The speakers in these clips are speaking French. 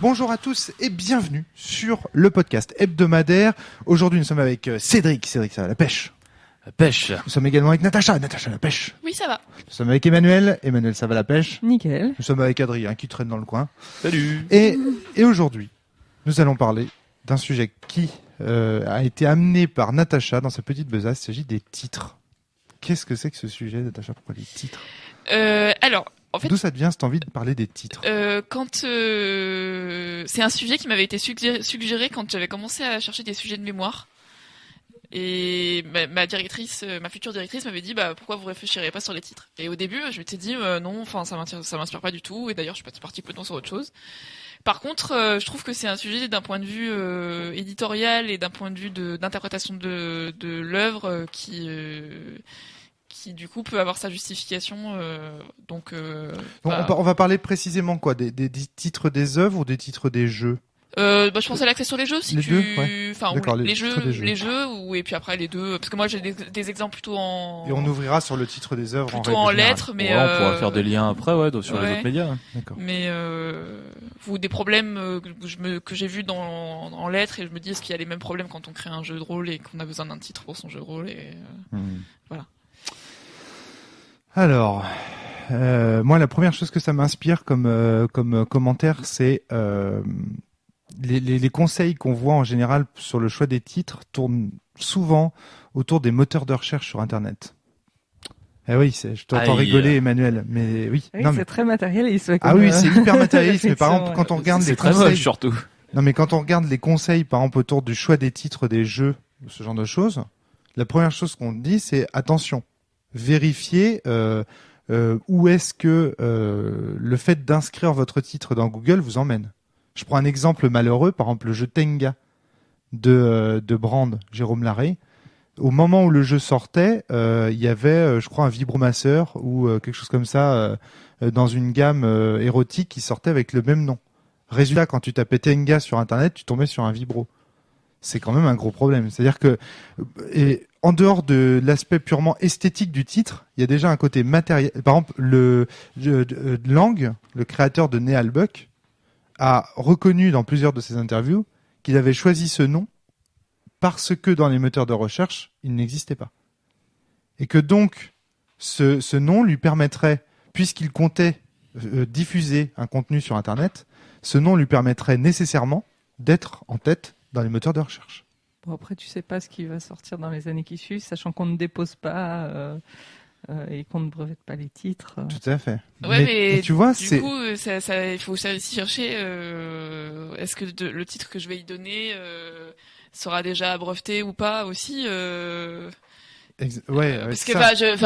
Bonjour à tous et bienvenue sur le podcast hebdomadaire. Aujourd'hui, nous sommes avec Cédric. Cédric, ça va, la pêche? La pêche. Nous sommes également avec Natacha. Natacha, la pêche. Oui, ça va. Nous sommes avec Emmanuel. Emmanuel, ça va, la pêche? Nickel. Nous sommes avec Adrien qui traîne dans le coin. Salut. Et aujourd'hui, nous allons parler d'un sujet qui a été amené par Natacha dans sa petite besace. Il s'agit des titres. Qu'est-ce que c'est que ce sujet, Natacha? Pourquoi les titres? Alors, en fait, D'où ça te vient cette envie de parler des titres? c'est un sujet qui m'avait été suggéré quand j'avais commencé à chercher des sujets de mémoire. Et ma future directrice m'avait dit pourquoi vous réfléchirez pas sur les titres. Et au début, je m'étais dit non, enfin ça m'inspire pas du tout. Et d'ailleurs, je suis partie complètement sur autre chose. Par contre, je trouve que c'est un sujet d'un point de vue éditorial et d'un point de vue d'interprétation de l'œuvre qui du coup peut avoir sa justification. On va parler précisément quoi, des titres des œuvres ou des titres des jeux? Je pensais à l'accès sur les jeux, si les tu, deux, ouais. enfin D'accord, les titres des jeux. les jeux, ou et puis après les deux, parce que moi j'ai des exemples plutôt en. Et on ouvrira sur le titre des œuvres plutôt en en règle générale. lettres, mais Ouais, on pourra faire des liens après, sur les ouais. autres médias. D'accord. Mais ou des problèmes que j'ai vus en lettres, et je me dis est-ce qu'il y a les mêmes problèmes quand on crée un jeu de rôle et qu'on a besoin d'un titre pour son jeu de rôle, et voilà. Alors, moi, la première chose que ça m'inspire comme commentaire, c'est les conseils qu'on voit en général sur le choix des titres tournent souvent autour des moteurs de recherche sur Internet. Eh oui, je t'entends rigoler, Emmanuel, mais oui. Oui, Non, c'est mais... très matérialiste. Ah oui, c'est hyper matérialiste. Mais par exemple, quand on regarde les C'est très conseils, moche surtout. non, mais quand on regarde les conseils, par exemple, autour du choix des titres des jeux, ce genre de choses, la première chose qu'on dit, c'est attention, vérifiez où est-ce que le fait d'inscrire votre titre dans Google vous emmène. Je prends un exemple malheureux, par exemple le jeu Tenga de Brand, Jérôme Larrey. Au moment où le jeu sortait, il y avait, je crois, un vibromasseur ou quelque chose comme ça dans une gamme érotique qui sortait avec le même nom. Résultat, quand tu tapais Tenga sur Internet, tu tombais sur un vibro. C'est quand même un gros problème. C'est-à-dire que, en dehors de l'aspect purement esthétique du titre, il y a déjà un côté matériel. Par exemple, Lang, le créateur de Neal Buck, a reconnu dans plusieurs de ses interviews qu'il avait choisi ce nom parce que dans les moteurs de recherche, il n'existait pas. Et que donc, ce nom lui permettrait, puisqu'il comptait diffuser un contenu sur Internet, ce nom lui permettrait nécessairement d'être en tête dans les moteurs de recherche. Bon, après, tu sais pas ce qui va sortir dans les années qui suivent, sachant qu'on ne dépose pas et qu'on ne brevette pas les titres. Tout à fait. Ouais, mais tu vois, du coup, il faut aussi chercher. Est-ce que le titre que je vais y donner sera déjà breveté ou pas aussi? Parce que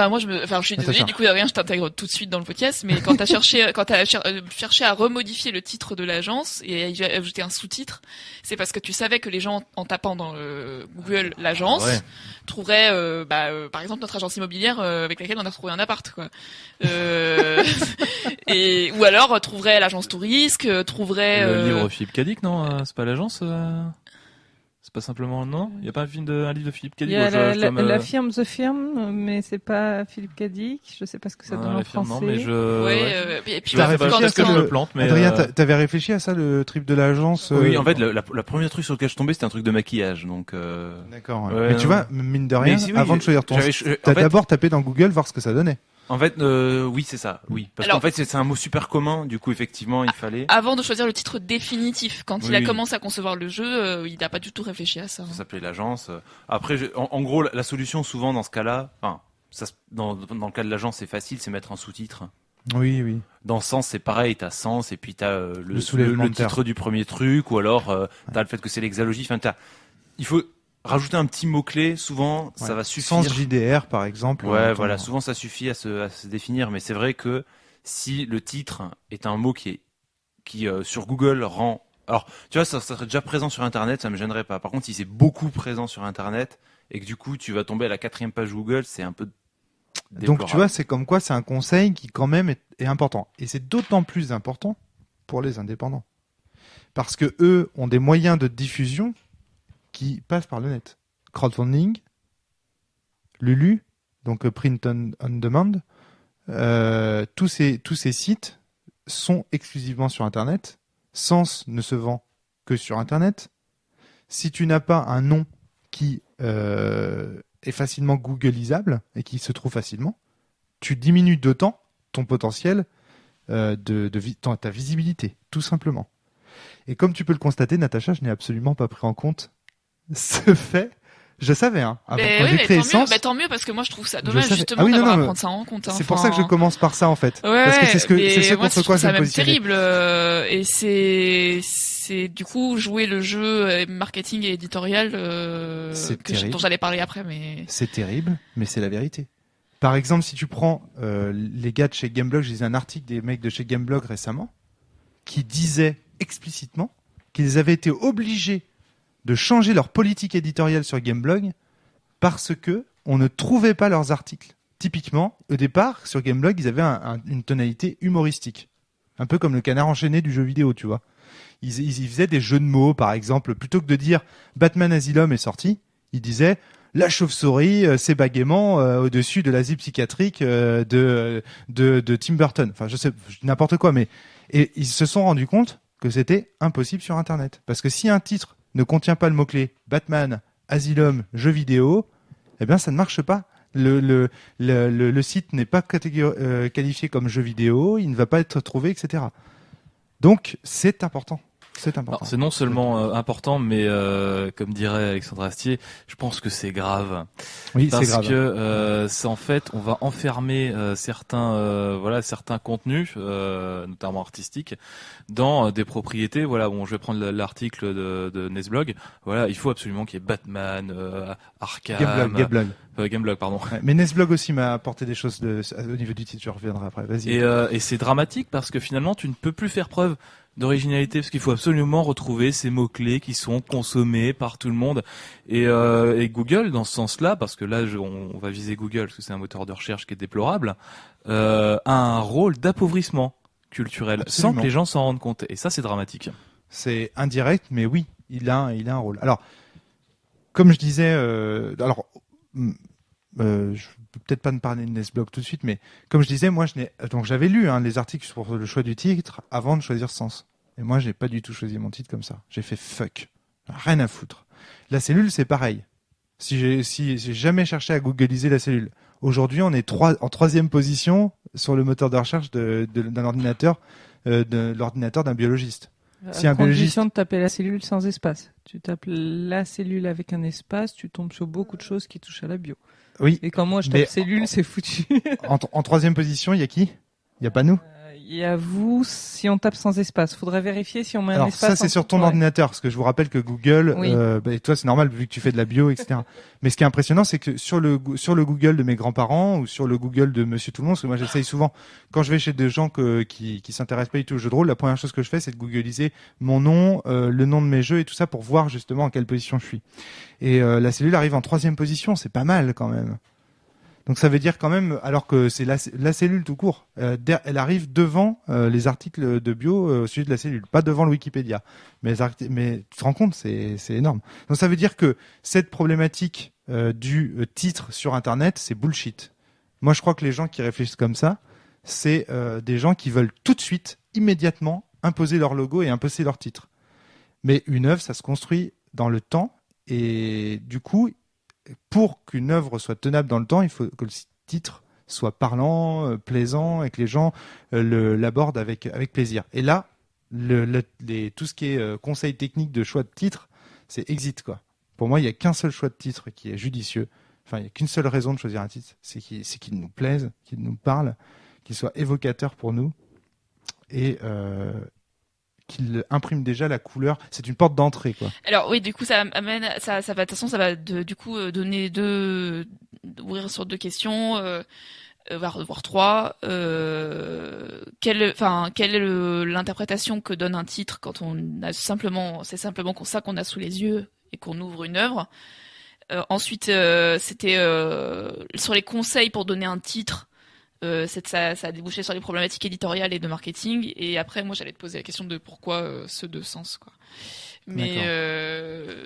moi je suis désolée, du coup Adrien, je t'intègre tout de suite dans le podcast, mais quand t'as cherché à remodifier le titre de l'agence et à ajouter un sous-titre, c'est parce que tu savais que les gens, en tapant dans Google l'agence, trouveraient par exemple notre agence immobilière avec laquelle on a trouvé un appart, quoi. Et ou alors trouveraient l'agence Tourisque, trouveraient le livre Philippe Cadic, non, c'est pas l'agence c'est pas simplement non, il y a pas un livre de Philippe Cadic. Il y a la firme The Firm, mais c'est pas Philippe Cadic. Je sais pas ce que ça donne en français. Non, mais et puis est-ce que je me plante, mais Adrien, t'avais réfléchi à ça, le trip de l'agence? Oui, en fait, la première truc sur lequel je tombais, c'était un truc de maquillage, donc. D'accord. Ouais. Mais tu vois, mine de rien, avant de choisir ton, t'as d'abord tapé dans Google voir ce que ça donnait. En fait, oui, c'est ça. Oui, parce qu'en fait, c'est un mot super commun. Du coup, effectivement, il fallait. Avant de choisir le titre définitif, quand il a commencé à concevoir le jeu, il n'a pas du tout réfléchi à ça. Ça s'appelait l'agence. Après, en gros, la solution, souvent dans ce cas-là, dans le cas de l'agence, c'est facile, c'est mettre un sous-titre. Oui. Dans Sens, c'est pareil, t'as Sens et puis t'as le titre du premier truc, ou alors t'as le fait que c'est l'exalogie. Enfin, il faut rajouter un petit mot-clé, souvent, ça va suffire. Sens JDR, par exemple. Ouais, voilà, souvent ça suffit à se définir, mais c'est vrai que si le titre est un mot qui sur Google rend... Alors, tu vois, ça serait déjà présent sur Internet, ça me gênerait pas. Par contre, si c'est beaucoup présent sur Internet, et que du coup, tu vas tomber à la 4e page Google, c'est un peu déplorable. Donc, tu vois, c'est comme quoi c'est un conseil qui, quand même, est important. Et c'est d'autant plus important pour les indépendants. Parce que eux ont des moyens de diffusion qui passent par le net. Crowdfunding, Lulu, donc Print on Demand, tous ces sites sont exclusivement sur Internet Sens ne se vend que sur Internet. Si tu n'as pas un nom qui est facilement googlisable et qui se trouve facilement, tu diminues d'autant ton potentiel ta visibilité, tout simplement. Et comme tu peux le constater, Natacha, je n'ai absolument pas pris en compte ce fait. Je savais, avant, quand j'ai créé Essence. Tant mieux, parce que moi je trouve ça dommage savais. justement d'avoir à prendre ça en compte. C'est pour ça que je commence par ça en fait. Ouais, parce que c'est ce moi, contre quoi je me me positionne. Terrible, et c'est du coup jouer le jeu marketing et éditorial dont j'allais parler après, mais c'est terrible, mais c'est la vérité. Par exemple, si tu prends les gars de chez Gameblog, j'ai lu un article des mecs de chez Gameblog récemment qui disaient explicitement qu'ils avaient été obligés de changer leur politique éditoriale sur Gameblog parce que on ne trouvait pas leurs articles. Typiquement, au départ, sur Gameblog, ils avaient une tonalité humoristique. Un peu comme le Canard enchaîné du jeu vidéo, tu vois. Ils faisaient des jeux de mots, par exemple. Plutôt que de dire Batman Asylum est sorti, ils disaient la chauve-souris, c'est bégaiement au-dessus de l'asile psychiatrique de Tim Burton. Enfin, je sais, n'importe quoi, mais... Et ils se sont rendus compte que c'était impossible sur Internet. Parce que si un titre ne contient pas le mot-clé Batman, Asylum, jeu vidéo, eh bien ça ne marche pas. Le site n'est pas qualifié comme jeu vidéo, il ne va pas être trouvé, etc. Donc c'est important. C'est important. Alors, c'est non seulement important, mais comme dirait Alexandre Astier, je pense que c'est grave. Oui, c'est grave. Parce que c'est en fait, on va enfermer certains contenus, notamment artistiques, dans des propriétés. Voilà, bon, je vais prendre l'article de Nesblog. Voilà, il faut absolument qu'il y ait Batman, Arkham, Gameblog, pardon. Ouais, mais Nesblog aussi m'a apporté des choses au niveau du titre. Je reviendrai après. Vas-y. Et c'est dramatique parce que finalement, tu ne peux plus faire preuve d'originalité parce qu'il faut absolument retrouver ces mots-clés qui sont consommés par tout le monde et Google dans ce sens-là, parce que là on va viser Google parce que c'est un moteur de recherche qui est déplorable, a un rôle d'appauvrissement culturel. Absolument. Sans que les gens s'en rendent compte, et ça c'est dramatique. C'est indirect, mais oui, il a un rôle. Alors, comme je disais, je peux peut-être pas me parler de Nesblog tout de suite, mais comme je disais, moi, donc j'avais lu les articles sur le choix du titre avant de choisir Sens. Et moi, j'ai pas du tout choisi mon titre comme ça. J'ai fait fuck, rien à foutre. La cellule, c'est pareil. Si j'ai jamais cherché à googliser la cellule, aujourd'hui, on est en troisième position sur le moteur de recherche d'un ordinateur, de l'ordinateur d'un biologiste. Si un condition de taper la cellule sans espace. Tu tapes la cellule avec un espace, tu tombes sur beaucoup de choses qui touchent à la bio. Oui. Et quand moi je tape cellule, c'est foutu. En troisième position, il y a qui? Il y a pas nous? Il y a vous si on tape sans espace. Faudrait vérifier si on met un espace. Ça, c'est sur ton ordinateur, parce que je vous rappelle que Google, oui. Toi, c'est normal vu que tu fais de la bio, etc. Mais ce qui est impressionnant, c'est que sur le Google de mes grands-parents ou sur le Google de Monsieur Tout le Monde, parce que moi, j'essaye souvent, quand je vais chez des gens qui s'intéressent pas du tout au jeu de rôle, la première chose que je fais, c'est de googliser mon nom, le nom de mes jeux et tout ça pour voir justement en quelle position je suis. Et la cellule arrive en troisième position, c'est pas mal quand même. Donc ça veut dire quand même, alors que c'est la cellule tout court, elle arrive devant les articles de bio au sujet de la cellule, pas devant le Wikipédia. Mais tu te rends compte, c'est énorme. Donc ça veut dire que cette problématique du titre sur Internet, c'est bullshit. Moi je crois que les gens qui réfléchissent comme ça, c'est des gens qui veulent tout de suite, immédiatement, imposer leur logo et imposer leur titre. Mais une œuvre, ça se construit dans le temps, et du coup, pour qu'une œuvre soit tenable dans le temps, il faut que le titre soit parlant, plaisant, et que les gens l'abordent avec plaisir. Et là, tout ce qui est conseil technique de choix de titre, c'est exit, quoi. Pour moi, il n'y a qu'un seul choix de titre qui est judicieux. Enfin, il n'y a qu'une seule raison de choisir un titre, c'est qu'il nous plaise, qu'il nous parle, qu'il soit évocateur pour nous, et qu'il imprime déjà la couleur. C'est une porte d'entrée, quoi. Alors oui, du coup, ça va, de toute façon, ça va donner ouvrir sur deux questions, voire trois. Quelle est l'interprétation que donne un titre quand c'est simplement ça qu'on a sous les yeux et qu'on ouvre une œuvre. Ensuite, c'était sur les conseils pour donner un titre. Ça a débouché sur les problématiques éditoriales et de marketing. Et après, moi, j'allais te poser la question de pourquoi ce deux sens, quoi. Mais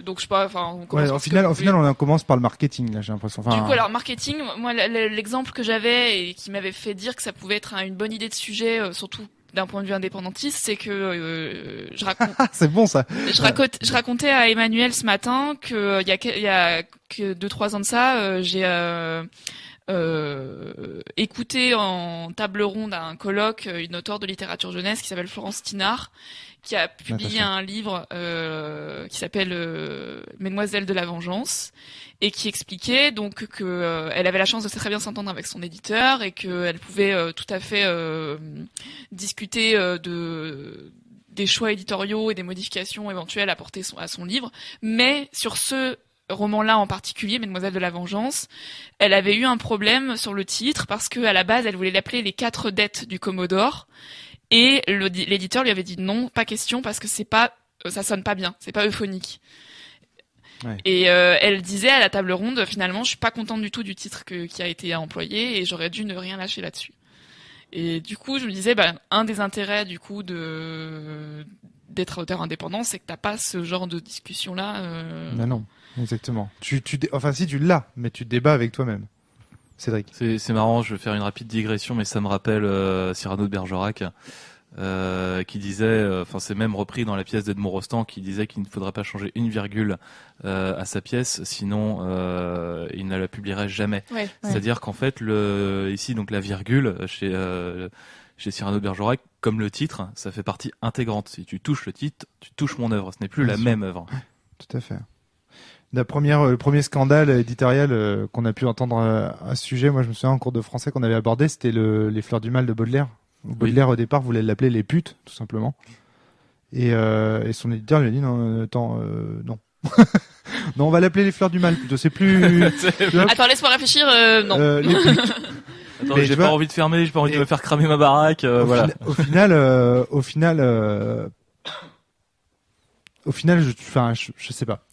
donc je sais pas. Enfin, au final, on commence par le marketing, là, j'ai l'impression. Du coup, alors marketing, moi, l'exemple que j'avais et qui m'avait fait dire que ça pouvait être une bonne idée de sujet, surtout d'un point de vue indépendantiste, c'est que je raconte. C'est bon ça. Je racontais à Emmanuel ce matin que il y a que 2-3 ans de ça, j'ai écouté en table ronde à un colloque une auteure de littérature jeunesse qui s'appelle Florence Tinard, qui a publié un livre qui s'appelle Mesdemoiselles de la vengeance, et qui expliquait donc que elle avait la chance de très bien s'entendre avec son éditeur et qu'elle pouvait tout à fait discuter des choix éditoriaux et des modifications éventuelles apportées à son livre, mais sur ce roman-là en particulier, Mesdemoiselles de la vengeance, elle avait eu un problème sur le titre parce que à la base elle voulait l'appeler Les 4 dettes du Commodore, et l'éditeur lui avait dit non, pas question, parce que c'est pas, ça sonne pas bien, c'est pas euphonique. Ouais. Et elle disait à la table ronde, finalement, je suis pas contente du tout du titre qui a été employé et j'aurais dû ne rien lâcher là-dessus. Et du coup, je me disais, un des intérêts du coup d'être auteur indépendant, c'est que t'as pas ce genre de discussion-là. Non, exactement. Enfin, si tu l'as, mais tu débats avec toi-même. Cédric. C'est marrant, je vais faire une rapide digression, mais ça me rappelle Cyrano de Bergerac, qui disait, enfin c'est même repris dans la pièce d'Edmond Rostand, qui disait qu'il ne faudrait pas changer une virgule à sa pièce, sinon il ne la publierait jamais. Ouais, c'est-à-dire qu'en fait, ici donc la virgule chez Cyrano de Bergerac, comme le titre, ça fait partie intégrante. Si tu touches le titre, tu touches mon œuvre. Ce n'est plus la même œuvre. Tout à fait. Le premier scandale éditorial qu'on a pu entendre à ce sujet, moi je me souviens en cours de français qu'on avait abordé, c'était les Fleurs du Mal de Baudelaire. Baudelaire au départ voulait l'appeler Les Putes, tout simplement. Et son éditeur lui a dit non, attends, non. Non, on va l'appeler Les Fleurs du Mal plutôt, c'est plus... Attends, laisse-moi réfléchir, non. Les putes. Attends, j'ai pas envie de fermer, j'ai pas envie de me faire cramer ma baraque, voilà. Au final, je sais pas.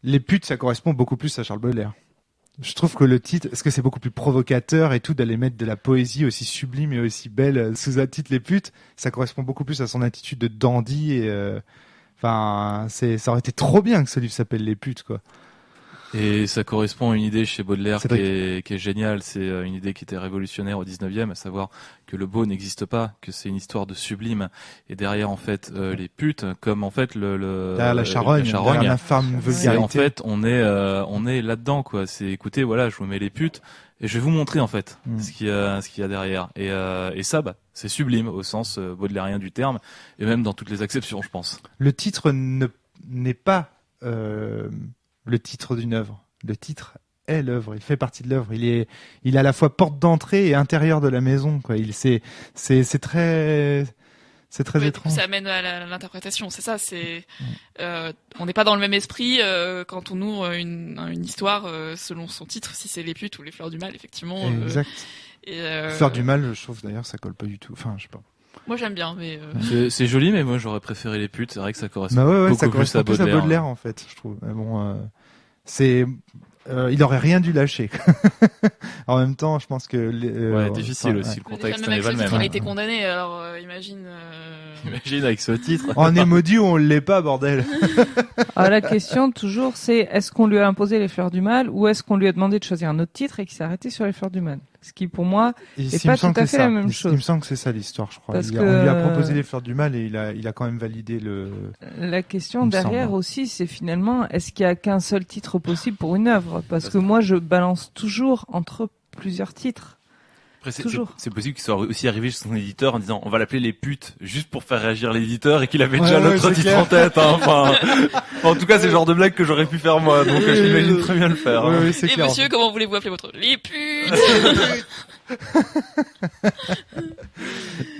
Les putes, ça correspond beaucoup plus à Charles Baudelaire. Je trouve que le titre, est-ce que c'est beaucoup plus provocateur et tout d'aller mettre de la poésie aussi sublime et aussi belle sous un titre Les putes, ça correspond beaucoup plus à son attitude de dandy et ça aurait été trop bien que ce livre s'appelle Les putes, quoi. Et ça correspond à une idée chez Baudelaire qui est géniale. C'est une idée qui était révolutionnaire au 19e, à savoir que le beau n'existe pas, que c'est une histoire de sublime. Et derrière, en fait, les putes, comme en fait derrière la charogne, derrière l'infâme vulgarité. En fait, on est là-dedans, quoi. C'est, écoutez, voilà, je vous mets les putes et je vais vous montrer, en fait, ce qu'il y a derrière. Et ça, c'est sublime au sens baudelairien du terme, et même dans toutes les acceptions, je pense. Le titre n'est pas, le titre d'une œuvre. Le titre est l'œuvre. Il fait partie de l'œuvre. Il est à la fois porte d'entrée et intérieur de la maison, quoi. C'est très étrange. Ça amène à l'interprétation. C'est ça. On n'est pas dans le même esprit quand on ouvre une histoire selon son titre. Si c'est Les putes ou Les Fleurs du Mal, effectivement. Exact. Fleurs du Mal, je trouve d'ailleurs, ça colle pas du tout. Enfin, je sais pas. Moi j'aime bien, mais c'est joli, mais moi j'aurais préféré Les putes. C'est vrai que ça correspond beaucoup plus à Baudelaire, en fait, je trouve. Mais bon, il aurait rien dû lâcher. En même temps, je pense que difficile aussi. Le contexte n'est pas le même. Il a été hein. condamné, alors imagine. Imagine avec ce titre. On est maudit ou on l'est pas, bordel. Alors la question toujours, c'est est-ce qu'on lui a imposé Les Fleurs du Mal ou est-ce qu'on lui a demandé de choisir un autre titre et qu'il s'est arrêté sur Les Fleurs du Mal? Ce qui, pour moi, n'est pas tout à fait la même chose. Il me semble que c'est ça l'histoire, je crois. On lui a proposé Les Fleurs du Mal et il a quand même validé le... La question derrière aussi, c'est finalement, est-ce qu'il y a qu'un seul titre possible pour une œuvre? Parce que moi, je balance toujours entre plusieurs titres. Après, c'est possible qu'il soit aussi arrivé chez son éditeur en disant on va l'appeler Les putes juste pour faire réagir l'éditeur et qu'il avait déjà l'autre titre en tête. Hein. Enfin, en tout cas, c'est le genre de blague que j'aurais pu faire moi, donc je l'imagine très bien le faire. Oui, hein. oui, c'est Et clair. monsieur, comment voulez-vous appeler votre Les putes?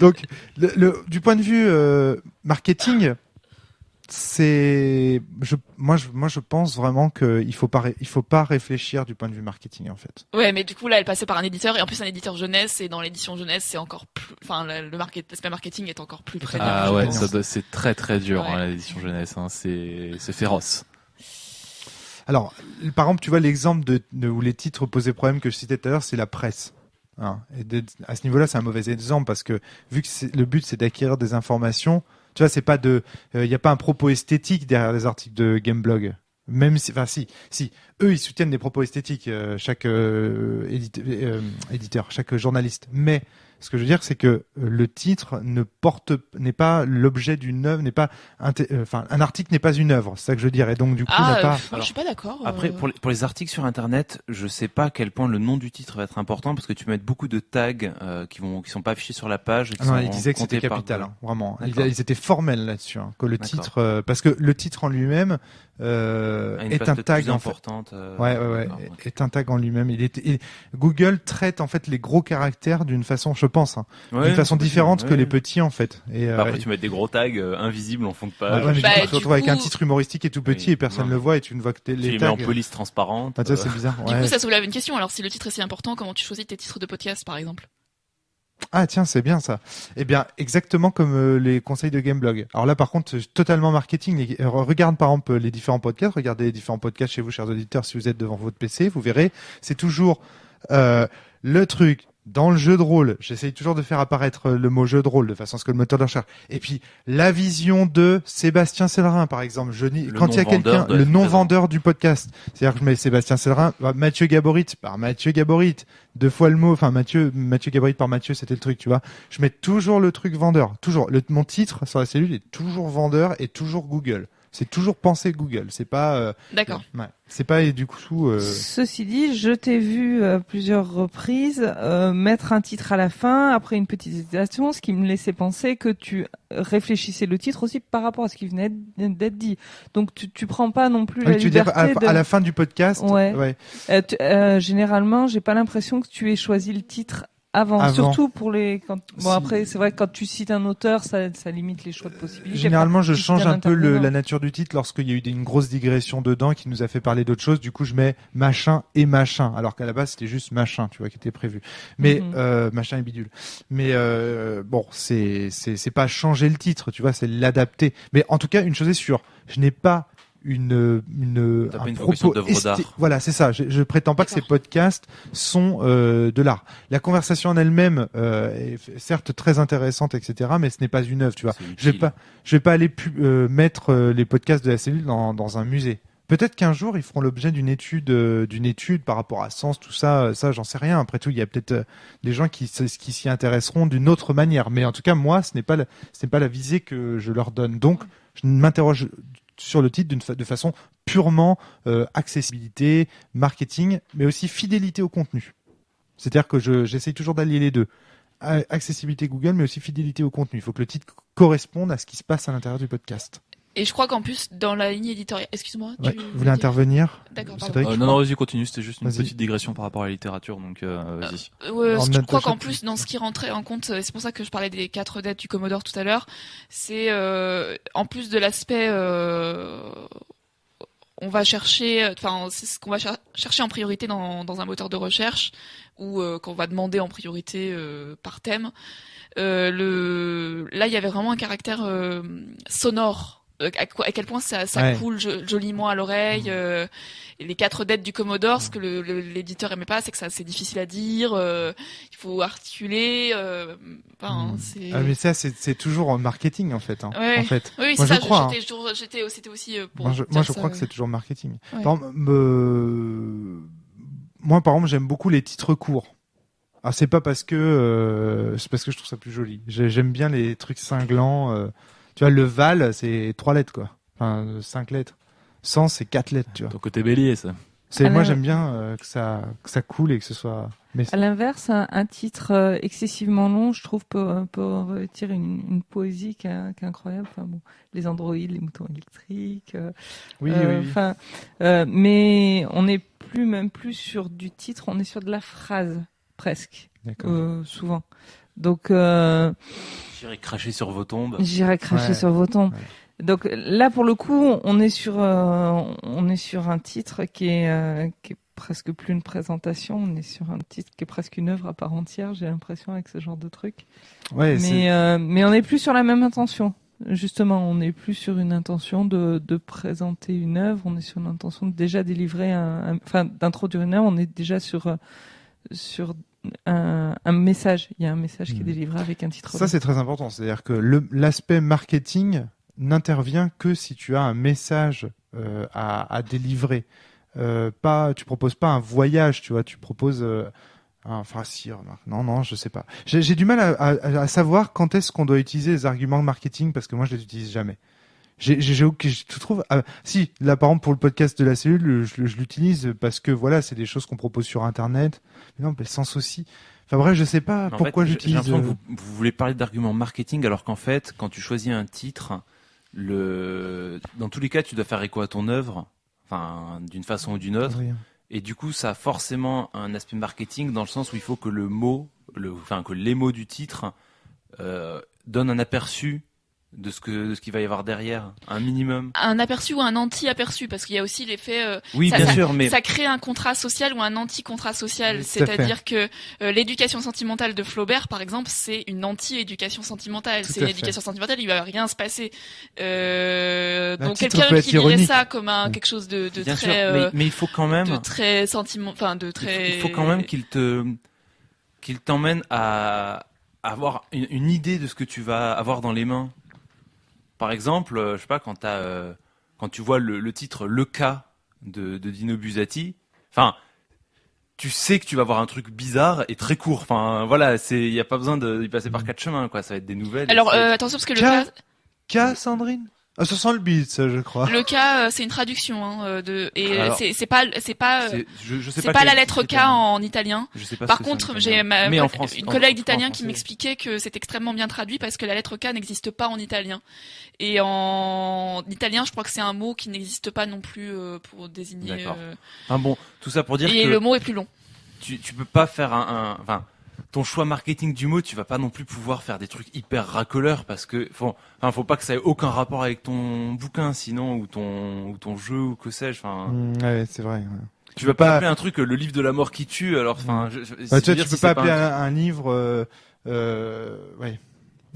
Donc, du point de vue marketing, moi je pense vraiment qu'il faut pas réfléchir du point de vue marketing en fait. Ouais, mais du coup là elle passait par un éditeur et en plus un éditeur jeunesse, et dans l'édition jeunesse c'est encore plus, enfin l'aspect marketing est encore plus prégnant. Ah ouais, c'est très très dur hein, l'édition jeunesse, hein, c'est féroce. Alors par exemple tu vois l'exemple où les titres posaient problème que je citais tout à l'heure, c'est la presse. Hein. Et à ce niveau-là c'est un mauvais exemple parce que vu que le but c'est d'acquérir des informations. Tu vois, c'est pas y a pas un propos esthétique derrière les articles de Gameblog. Même si, eux ils soutiennent des propos esthétiques, chaque éditeur, chaque journaliste. Mais Ce que je veux dire, c'est que le titre n'est pas l'objet d'une œuvre, un article n'est pas une œuvre. C'est ça que je veux dire. Et donc, du coup, je suis pas d'accord. Après, pour les articles sur Internet, je sais pas à quel point le nom du titre va être important parce que tu mets beaucoup de tags qui sont pas affichés sur la page. Ils disaient que c'était capital, vraiment. Ils étaient formels là-dessus, que le titre, parce que le titre en lui-même est un tag importante. Est un tag en lui-même. Google traite en fait les gros caractères d'une façon, je pense, d'une façon différente que les petits en fait. Et après tu mets des gros tags invisibles en fond de page. Mais tu te retrouves avec un titre humoristique et tout petit et personne le voit et tu ne vois que les tags. Tu les mets en police transparente. Ah, c'est bizarre. Du coup, ça soulève une question. Alors, si le titre est si important, comment tu choisis tes titres de podcast, par exemple? Ah tiens, c'est bien ça. Eh bien, exactement comme les conseils de Gameblog. Alors là, par contre, totalement marketing. Regarde par exemple les différents podcasts. Regardez les différents podcasts chez vous, chers auditeurs, si vous êtes devant votre PC. Vous verrez, c'est toujours le truc. Dans le jeu de rôle, j'essaye toujours de faire apparaître le mot jeu de rôle de façon à ce que le moteur de recherche. Et puis la vision de Sébastien Sellerin, par exemple. Quand il y a quelqu'un, le non-vendeur du podcast, c'est-à-dire que je mets Sébastien Sellerin, Mathieu Gaborit par Mathieu Gaborit, deux fois le mot, enfin Mathieu Gaborit par Mathieu, c'était le truc, tu vois. Je mets toujours le truc vendeur, toujours. Mon titre sur la cellule est toujours vendeur et toujours Google. C'est toujours pensé Google. C'est pas. D'accord. C'est pas et du coup. Ceci dit, je t'ai vu à plusieurs reprises mettre un titre à la fin après une petite hésitation, ce qui me laissait penser que tu réfléchissais le titre aussi par rapport à ce qui venait d'être dit. Donc tu prends pas non plus la liberté à la fin du podcast. Ouais. Généralement, j'ai pas l'impression que tu aies choisi le titre. Avant. Surtout pour après, c'est vrai que quand tu cites un auteur, ça limite les choix de possibilités. Généralement, je change un peu la nature du titre lorsqu'il y a eu une grosse digression dedans qui nous a fait parler d'autre chose. Du coup, je mets machin et machin, alors qu'à la base, c'était juste machin, tu vois, qui était prévu. Mais machin et bidule. Mais bon, c'est pas changer le titre, tu vois, c'est l'adapter. Mais en tout cas, une chose est sûre, je n'ai pas un propos d'œuvre d'art. Voilà, c'est ça. Je prétends pas que ces podcasts sont de l'art. La conversation en elle-même est certes très intéressante, etc. Mais ce n'est pas une œuvre, tu vois. Je vais pas aller mettre les podcasts de la cellule dans un musée. Peut-être qu'un jour ils feront l'objet d'une étude par rapport à Sens, tout ça. Ça, j'en sais rien. Après tout, il y a peut-être des gens qui s'y intéresseront d'une autre manière. Mais en tout cas, moi, ce n'est pas la visée que je leur donne. Donc, je m'interroge sur le titre de façon purement accessibilité, marketing, mais aussi fidélité au contenu. C'est-à-dire que j'essaye toujours d'allier les deux. Accessibilité Google, mais aussi fidélité au contenu. Il faut que le titre corresponde à ce qui se passe à l'intérieur du podcast. Et je crois qu'en plus, dans la ligne éditoriale... Excuse-moi, vous voulez intervenir? D'accord, non, vas-y, continue. C'était juste une petite digression par rapport à la littérature, donc vas-y. Je crois qu'en plus, dans ce qui rentrait en compte, c'est pour ça que je parlais des 4 dettes du Commodore tout à l'heure, c'est en plus de l'aspect... on va chercher... c'est ce qu'on va chercher en priorité dans un moteur de recherche, ou qu'on va demander en priorité par thème. Là, il y avait vraiment un caractère sonore. À quel point ça coule joliment à l'oreille. Et les 4 dettes du Commodore, ce que l'éditeur aimait pas, c'est que c'est difficile à dire. Il faut articuler. mais ça, c'est toujours en marketing en fait. En fait. Oui, moi, c'est ça. Crois, c'était aussi pour. Moi, je crois que c'est toujours marketing. Ouais. Moi, par exemple, j'aime beaucoup les titres courts. Alors, c'est parce que je trouve ça plus joli. J'aime bien les trucs cinglants. Tu vois, le Val, c'est 3 lettres, quoi. Enfin, 5 lettres. 100, c'est 4 lettres, tu vois. Ton côté bélier, ça. Moi, j'aime bien que ça coule et que ce soit... À l'inverse, un titre excessivement long, je trouve, peut revêtir une poésie qui est incroyable. Enfin, bon, les androïdes, les moutons électriques. Oui. Mais on n'est même plus sur du titre, on est sur de la phrase, presque. D'accord. Souvent. Donc... J'irai cracher sur vos tombes. Sur vos tombes. Ouais. Donc là, pour le coup, on est sur un titre qui est presque plus une présentation. On est sur un titre qui est presque une œuvre à part entière. J'ai l'impression avec ce genre de truc. Ouais. Mais on n'est plus sur la même intention. Justement, on n'est plus sur une intention de présenter une œuvre. On est sur une intention de déjà délivrer d'introduire une œuvre. On est déjà sur un message. Il y a un message qui est délivré avec un titre. Ça, c'est très important. C'est-à-dire que l'aspect marketing n'intervient que si tu as un message à délivrer. Tu proposes pas un voyage, tu vois. Tu proposes Enfin, si, remarque. Non, je sais pas. J'ai du mal à savoir quand est-ce qu'on doit utiliser les arguments de marketing parce que moi, je les utilise jamais. Je trouve, si, là, par exemple, pour le podcast de la cellule, je l'utilise parce que voilà, c'est des choses qu'on propose sur Internet. Mais non, mais sans souci. Enfin bref, je sais pas En pourquoi fait, j'utilise. j'ai l'impression que vous voulez parler d'arguments marketing alors qu'en fait, quand tu choisis un titre, dans tous les cas, tu dois faire écho à ton œuvre, enfin, d'une façon ou d'une autre. Rien. Et du coup, ça a forcément un aspect marketing dans le sens où il faut que que les mots du titre donnent un aperçu de ce qu'il va y avoir derrière, un minimum. Un aperçu ou un anti-aperçu, parce qu'il y a aussi l'effet. Oui, bien sûr, mais Ça crée un contrat social ou un anti-contrat social. Oui, tout à C'est-à-dire que l'éducation sentimentale de Flaubert, par exemple, c'est une anti-éducation sentimentale. Tout C'est à une fait. éducation sentimentale, il va rien se passer. Donc titre quelqu'un peut être qui lirait ironique. ça comme quelque chose de bien sûr, très, mais il faut quand même, de très sentiment, enfin de très. il faut quand même qu'il t'emmène à avoir une idée de ce que tu vas avoir dans les mains. Par exemple, je sais pas, quand tu vois le titre Le cas de Dino Buzzati, enfin, tu sais que tu vas voir un truc bizarre et très court. Enfin, voilà, il y a pas besoin d'y passer par 4 chemins, quoi. Ça va être des nouvelles. Alors attention parce que le Cas- cas, Sandrine? Ah, ça sent le beat, ça, je crois. le cas, c'est une traduction et Alors, c'est pas je sais c'est pas la quel lettre titre K c'est en italien. Je sais pas Par ce que c'est en contre, italien. j'ai Mais en France, une en collègue français. d'italien qui m'expliquait que c'est extrêmement bien traduit parce que la lettre K n'existe pas en italien. Et en italien, je crois que c'est un mot qui n'existe pas non plus pour désigner. D'accord. Enfin bon, tout ça pour dire Et que le mot est plus long. tu peux pas faire enfin, ton choix marketing du mot, tu vas pas non plus pouvoir faire des trucs hyper racoleurs parce que faut pas que ça ait aucun rapport avec ton bouquin sinon ou ton jeu ou que sais-je. Enfin, Ouais, c'est vrai. Ouais. tu vas pas appeler un truc le livre de la mort qui tue. Alors, enfin, Bah, tu vois, tu peux pas appeler un livre, ouais.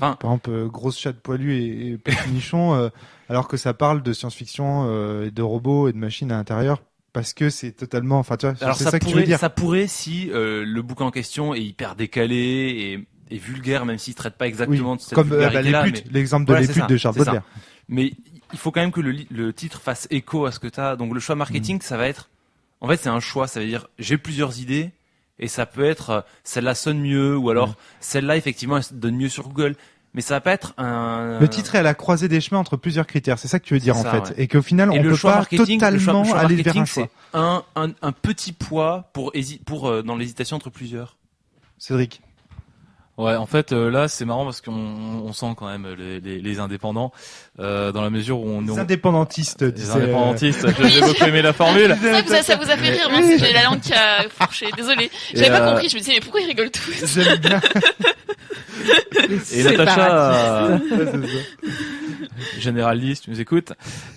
Enfin, Par exemple, Grosse chatte poilue et Petit nichon, alors que ça parle de science-fiction et de robots et de machines à l'intérieur, parce que c'est totalement, enfin, tu vois, alors c'est ça que tu veux dire. ça pourrait si le bouquin en question est hyper décalé et vulgaire, même s'il traite pas exactement Oui, de cette comme les vulgarité-là, putes, l'exemple de Voilà, les c'est putes ça, de Charles c'est ça. Baudelaire. Mais il faut quand même que le titre fasse écho à ce que t'as. Donc le choix marketing, ça va être, en fait, c'est un choix. Ça veut dire, j'ai plusieurs idées et ça peut être, celle-là sonne mieux ou alors celle-là, effectivement, elle donne mieux sur Google. Mais ça va pas être un. Le titre est à la croisée des chemins entre plusieurs critères. C'est ça que tu veux dire, C'est en ça, fait. ouais. Et qu'au final, Et on le peut choix pas marketing, totalement le choix aller vers marketing, un choix. c'est un petit poids pour dans l'hésitation entre plusieurs. Cédric. Ouais, en fait, là, c'est marrant parce qu'on sent quand même les indépendants, dans la mesure où Les indépendantistes, les disait, indépendantistes. J'ai beaucoup aimé la formule. Ça vous a fait rire, moi, j'ai la langue qui a fourché. Désolée. J'avais pas compris. Je me disais, mais pourquoi ils rigolent tous? J'aime bien. Et Natacha, Ouais, c'est ça. généraliste, tu nous écoutes.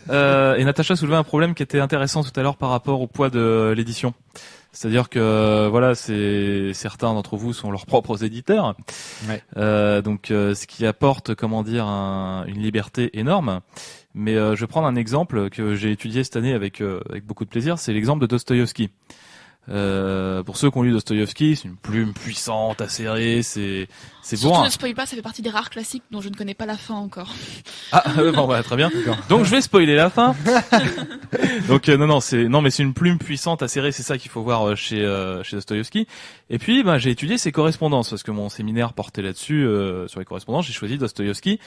Et Natacha soulevait un problème qui était intéressant tout à l'heure par rapport au poids de l'édition. C'est-à-dire que voilà, certains d'entre vous sont leurs propres éditeurs, donc ce qui apporte, comment dire, une liberté énorme. Mais je vais prendre un exemple que j'ai étudié cette année avec beaucoup de plaisir, c'est l'exemple de Dostoïevski. Pour ceux qui ont lu Dostoïevski, c'est une plume puissante, acérée, c'est Surtout bon. ne spoil pas, ça fait partie des rares classiques dont je ne connais pas la fin encore. Ah bon bah très bien. Donc je vais spoiler la fin. Donc non mais c'est une plume puissante, acérée, c'est ça qu'il faut voir chez Dostoïevski. Et puis j'ai étudié ses correspondances parce que mon séminaire portait là-dessus sur les correspondances. J'ai choisi Dostoïevski,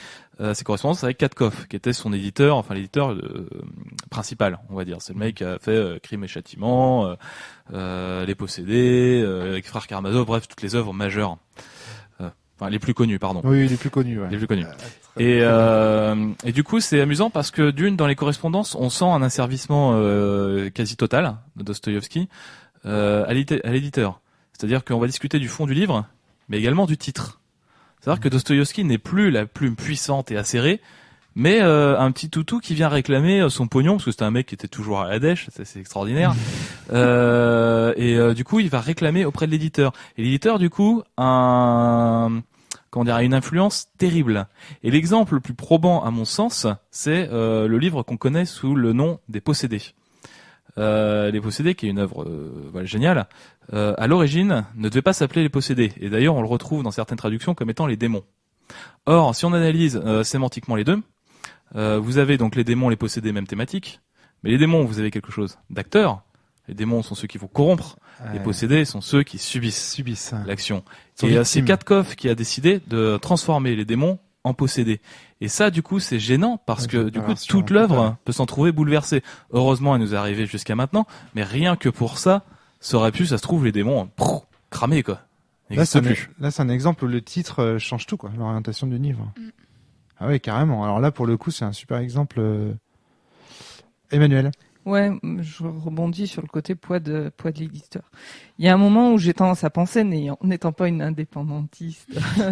ses correspondances avec Katkov, qui était son éditeur, enfin l'éditeur principal, on va dire. C'est le mec qui a fait Crime et Châtiment, Les Possédés, avec Frère Karamazov, bref toutes les œuvres majeures. Enfin, les plus connus, pardon. Oui, les plus connus, ouais. Les plus connus. Très Et du coup, c'est amusant parce que dans les correspondances, on sent un asservissement quasi total de Dostoïevski à l'éditeur. C'est-à-dire qu'on va discuter du fond du livre, mais également du titre. C'est-à-dire que Dostoïevski n'est plus la plume puissante et acérée, mais un petit toutou qui vient réclamer son pognon, parce que c'était un mec qui était toujours à la dèche, c'est extraordinaire. Du coup, il va réclamer auprès de l'éditeur. Et l'éditeur, du coup, a une influence terrible. Et l'exemple le plus probant, à mon sens, c'est le livre qu'on connaît sous le nom des Possédés. Les Possédés, qui est une œuvre géniale, à l'origine ne devait pas s'appeler Les Possédés. Et d'ailleurs, on le retrouve dans certaines traductions comme étant les démons. Or, si on analyse sémantiquement les deux, vous avez donc les démons, les possédés, même thématique. Mais les démons, vous avez quelque chose d'acteur. Les démons sont ceux qui vont corrompre. Les possédés sont ceux qui subissent l'action. Et c'est Katkov qui a décidé de transformer les démons en possédés. Et ça, du coup, c'est gênant parce que du coup, toute l'œuvre peut s'en trouver bouleversée. Heureusement, elle nous est arrivée jusqu'à maintenant, mais rien que pour ça, ça aurait pu, ça se trouve, les démons cramés, quoi. Là, c'est un exemple où le titre change tout, quoi, l'orientation du livre. Ah oui, carrément. Alors là, pour le coup, c'est un super exemple. Emmanuel. Ouais, je rebondis sur le côté poids de l'éditeur. Il y a un moment où j'ai tendance à penser, n'étant pas une indépendantiste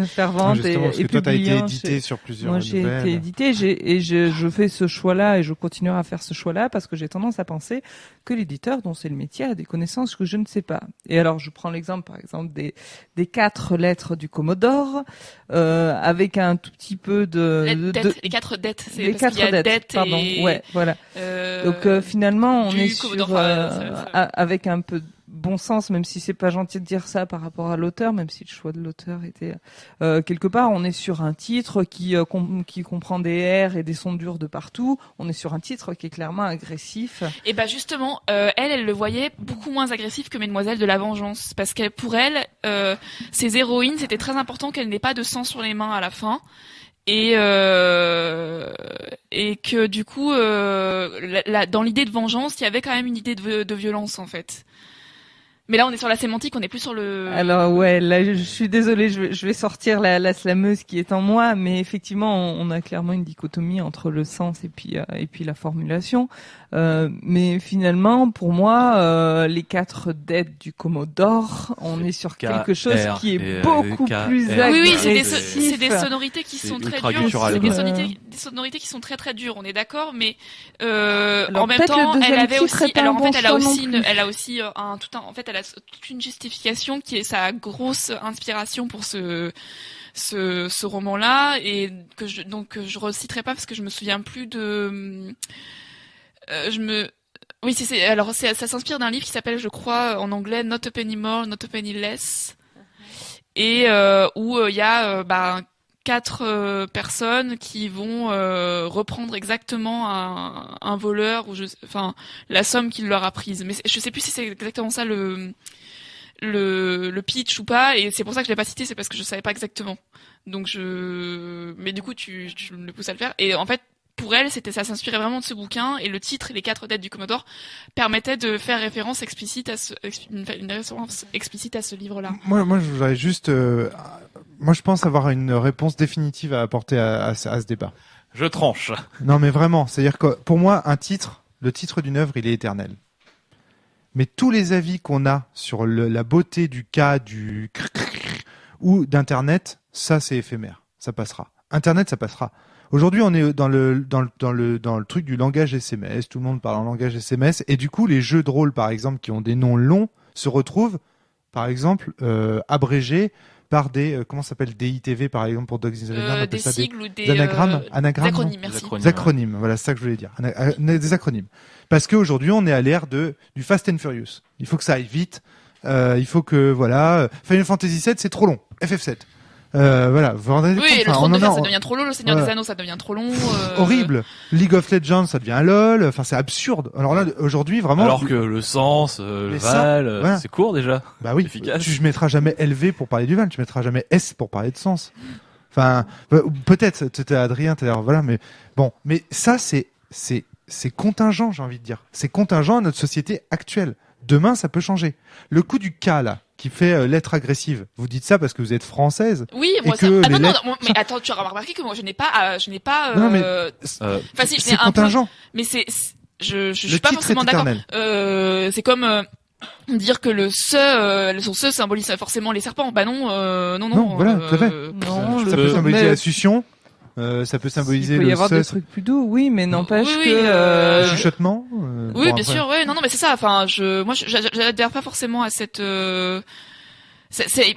fervente et parce que toi, t'as été édité sur plusieurs nouvelles. Moi, j'ai été édité, et je fais ce choix-là, et je continuerai à faire ce choix-là, parce que j'ai tendance à penser que l'éditeur, dont c'est le métier, a des connaissances que je ne sais pas. Et alors, je prends l'exemple, par exemple, des 4 lettres du Commodore, avec un tout petit peu les 4 dettes, c'est les 4 dettes, pardon. Ouais, voilà. Donc, finalement, on est sur, avec un peu de bon sens, même si c'est pas gentil de dire ça par rapport à l'auteur, même si le choix de l'auteur était quelque part, on est sur un titre qui comprend des R et des sons durs de partout. On est sur un titre qui est clairement agressif. Et bah justement, elle le voyait beaucoup moins agressif que Mesdemoiselles de la Vengeance, parce que pour elle, ces héroïnes, c'était très important qu'elles n'aient pas de sang sur les mains à la fin. Et que du coup, dans l'idée de vengeance, il y avait quand même une idée de violence en fait. Mais là, on est sur la sémantique, on n'est plus sur le... Alors ouais, là, je suis désolée, je vais sortir la slameuse qui est en moi, mais effectivement, on a clairement une dichotomie entre le sens et puis la formulation. Mais finalement, pour moi, les 4 dettes du Commodore, on est sur quelque chose qui est beaucoup plus agressif. Oui, c'est des sonorités qui sont très dures. C'est des sonorités qui sont très très dures. On est d'accord, mais en même temps, elle avait aussi. Alors en fait, elle a aussi toute une justification qui est sa grosse inspiration pour ce roman-là, et que je reciterai pas parce que je me souviens plus de. Oui, ça s'inspire d'un livre qui s'appelle, je crois, en anglais, Not a Penny More, Not a Penny Less, et où il y a 4 personnes qui vont reprendre exactement un voleur, ou la somme qu'il leur a prise. Mais je sais plus si c'est exactement ça le pitch ou pas, et c'est pour ça que je l'ai pas cité, c'est parce que je savais pas exactement. Donc mais du coup tu me pousses à le faire, et en fait pour elle, ça s'inspirait vraiment de ce bouquin, et le titre, Les 4 dettes du Commodore, permettait de faire référence explicite une référence explicite à ce livre-là. Moi, je voudrais juste, moi, je pense avoir une réponse définitive à apporter à ce débat. Je tranche. Non, mais vraiment, c'est-à-dire que pour moi, le titre d'une œuvre, il est éternel. Mais tous les avis qu'on a sur la beauté du cas, ou d'Internet, ça, c'est éphémère. Ça passera. Internet, ça passera. Aujourd'hui, on est dans le truc du langage SMS. Tout le monde parle en langage SMS. Et du coup, les jeux de rôle, par exemple, qui ont des noms longs, se retrouvent, par exemple, abrégés par des, comment ça s'appelle, DITV, par exemple, pour Dogs in the Vineyard, des sigles ou des anagrammes, des acronymes, merci. Des acronymes, voilà, c'est ça que je voulais dire. Des acronymes. Parce qu'aujourd'hui, on est à l'ère du Fast and Furious. Il faut que ça aille vite. Il faut que, voilà, Final Fantasy VII, c'est trop long. FF7. Voilà, vous vous rendez compte, le Trône de Fer, ça devient trop long, le Seigneur des Anneaux, ça devient trop long. Horrible. League of Legends, ça devient un LOL. Enfin, c'est absurde. Alors là, aujourd'hui, vraiment. Alors que le sens, le Val, voilà. C'est court déjà. Bah oui. Efficace. Tu mettras jamais LV pour parler du Val. Tu mettras jamais S pour parler de sens. Enfin, peut-être, t'es Adrien, voilà, mais bon. Mais ça, c'est contingent, j'ai envie de dire. C'est contingent à notre société actuelle. Demain, ça peut changer. Le coup du cas, là, qui fait lettre agressive. Vous dites ça parce que vous êtes française. Oui, moi ça. Attends, non, mais attends, tu auras remarqué que moi je n'ai pas. Non, mais c'est contingent. Mais je suis pas forcément d'accord. C'est comme dire que son se symbolise forcément les serpents. Bah non, non. Non, voilà, tout à fait. Non, ça peut symboliser la succion. Ça peut symboliser il peut y avoir des trucs plus doux, oui, mais n'empêche que le chuchotement. Oui, bien sûr, ouais, non, mais c'est ça. Enfin, moi, j'adhère pas forcément à cette.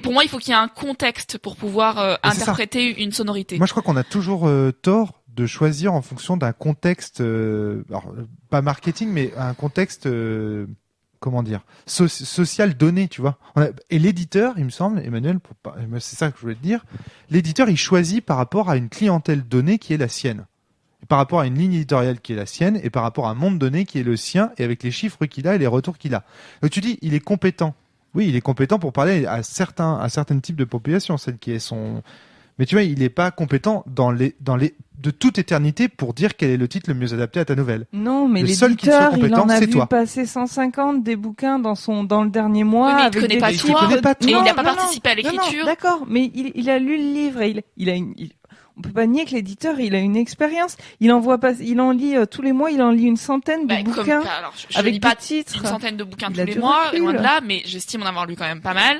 Pour moi, il faut qu'il y ait un contexte pour pouvoir interpréter une sonorité. Moi, je crois qu'on a toujours tort de choisir en fonction d'un contexte, alors, pas marketing, mais un contexte. Comment dire, social donné, tu vois. Et l'éditeur, il me semble, Emmanuel, c'est ça que je voulais te dire, l'éditeur, il choisit par rapport à une clientèle donnée qui est la sienne. par rapport à une ligne éditoriale qui est la sienne et par rapport à un monde donné qui est le sien et avec les chiffres qu'il a et les retours qu'il a. Donc tu dis, il est compétent. Oui, il est compétent pour parler à certains types de populations, celle qui est son. Mais tu vois, il n'est pas compétent de toute éternité pour dire quel est le titre le mieux adapté à ta nouvelle. Non, mais Le seul qui soit l'éditeur, il compétent, en a c'est vu toi. passer 150 des bouquins dans le dernier mois. Oui, mais il avec te connaît des pas il te toi, connaît pas et toi. il n'a pas Non, participé à non, l'écriture. d'accord, mais il a lu le livre et on peut pas nier que l'éditeur, il a une expérience. Il en lit tous les mois, il en lit une centaine de Bah, bouquins alors, je avec lis des pas titres. une centaine de bouquins Il tous a les du mois, recul. loin de là, mais j'estime en avoir lu quand même pas mal.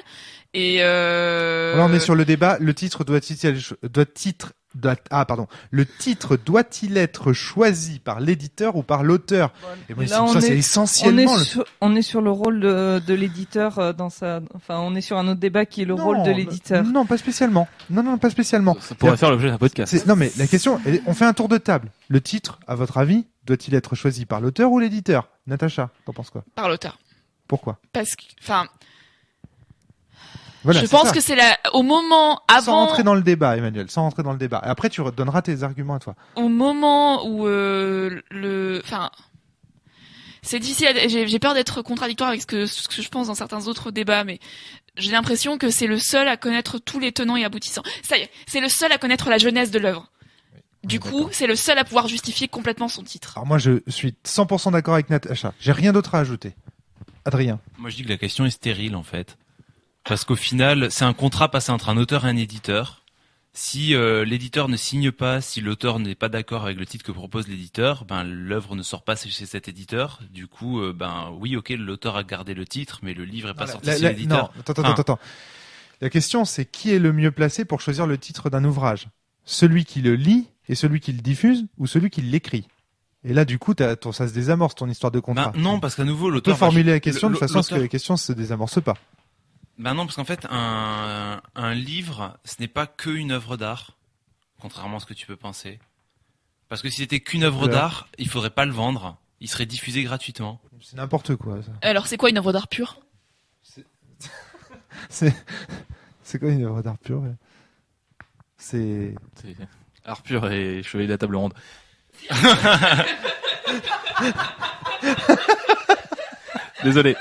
Et Là, on est sur le débat. Le titre le titre doit-il être choisi par l'éditeur ou par l'auteur? Et moi, Là, ça, c'est essentiellement. on est sur le rôle de l'éditeur on est sur un autre débat qui est le rôle de l'éditeur. Non, pas spécialement. Non, pas spécialement. Ça pourrait faire l'objet d'un podcast. Non, mais la question, on fait un tour de table. Le titre, à votre avis, doit-il être choisi par l'auteur ou l'éditeur? Natacha, t'en penses quoi? par l'auteur. Pourquoi? Parce que, enfin, Voilà, je c'est pense ça. que c'est au moment Sans avant, rentrer dans le débat, Emmanuel, sans rentrer dans le débat. Et après, tu redonneras tes arguments à toi. au moment où c'est difficile. J'ai peur d'être contradictoire avec ce que je pense dans certains autres débats, mais j'ai l'impression que c'est le seul à connaître tous les tenants et aboutissants. Ça y est, c'est le seul à connaître la genèse de l'œuvre. Du coup, c'est le seul à pouvoir justifier complètement son titre. Alors moi, je suis 100% d'accord avec Natacha. J'ai rien d'autre à ajouter. Adrien. Moi, je dis que la question est stérile, en fait. Parce qu'au final, c'est un contrat passé entre un auteur et un éditeur. Si l'éditeur ne signe pas, si l'auteur n'est pas d'accord avec le titre que propose l'éditeur, ben l'œuvre ne sort pas chez cet éditeur. Du coup, oui, ok, l'auteur a gardé le titre, mais le livre est pas sorti chez l'éditeur. Non, attends. La question, c'est qui est le mieux placé pour choisir le titre d'un ouvrage? Celui qui le lit et celui qui le diffuse ou celui qui l'écrit? Et là, du coup, ça se désamorce ton histoire de contrat. Ben, non, parce qu'à nouveau, On peut l'auteur formuler la question de façon à ce que l'auteur- la question se désamorce pas. Ben non, parce qu'en fait, un livre, ce n'est pas que une œuvre d'art, contrairement à ce que tu peux penser. Parce que si c'était qu'une œuvre Ouais. d'art, il faudrait pas le vendre. Il serait diffusé gratuitement. C'est n'importe quoi, ça. Alors, c'est quoi une œuvre d'art pure? C'est quoi une œuvre d'art pure? C'est C'est art pur et chevalier de la table ronde. Désolé.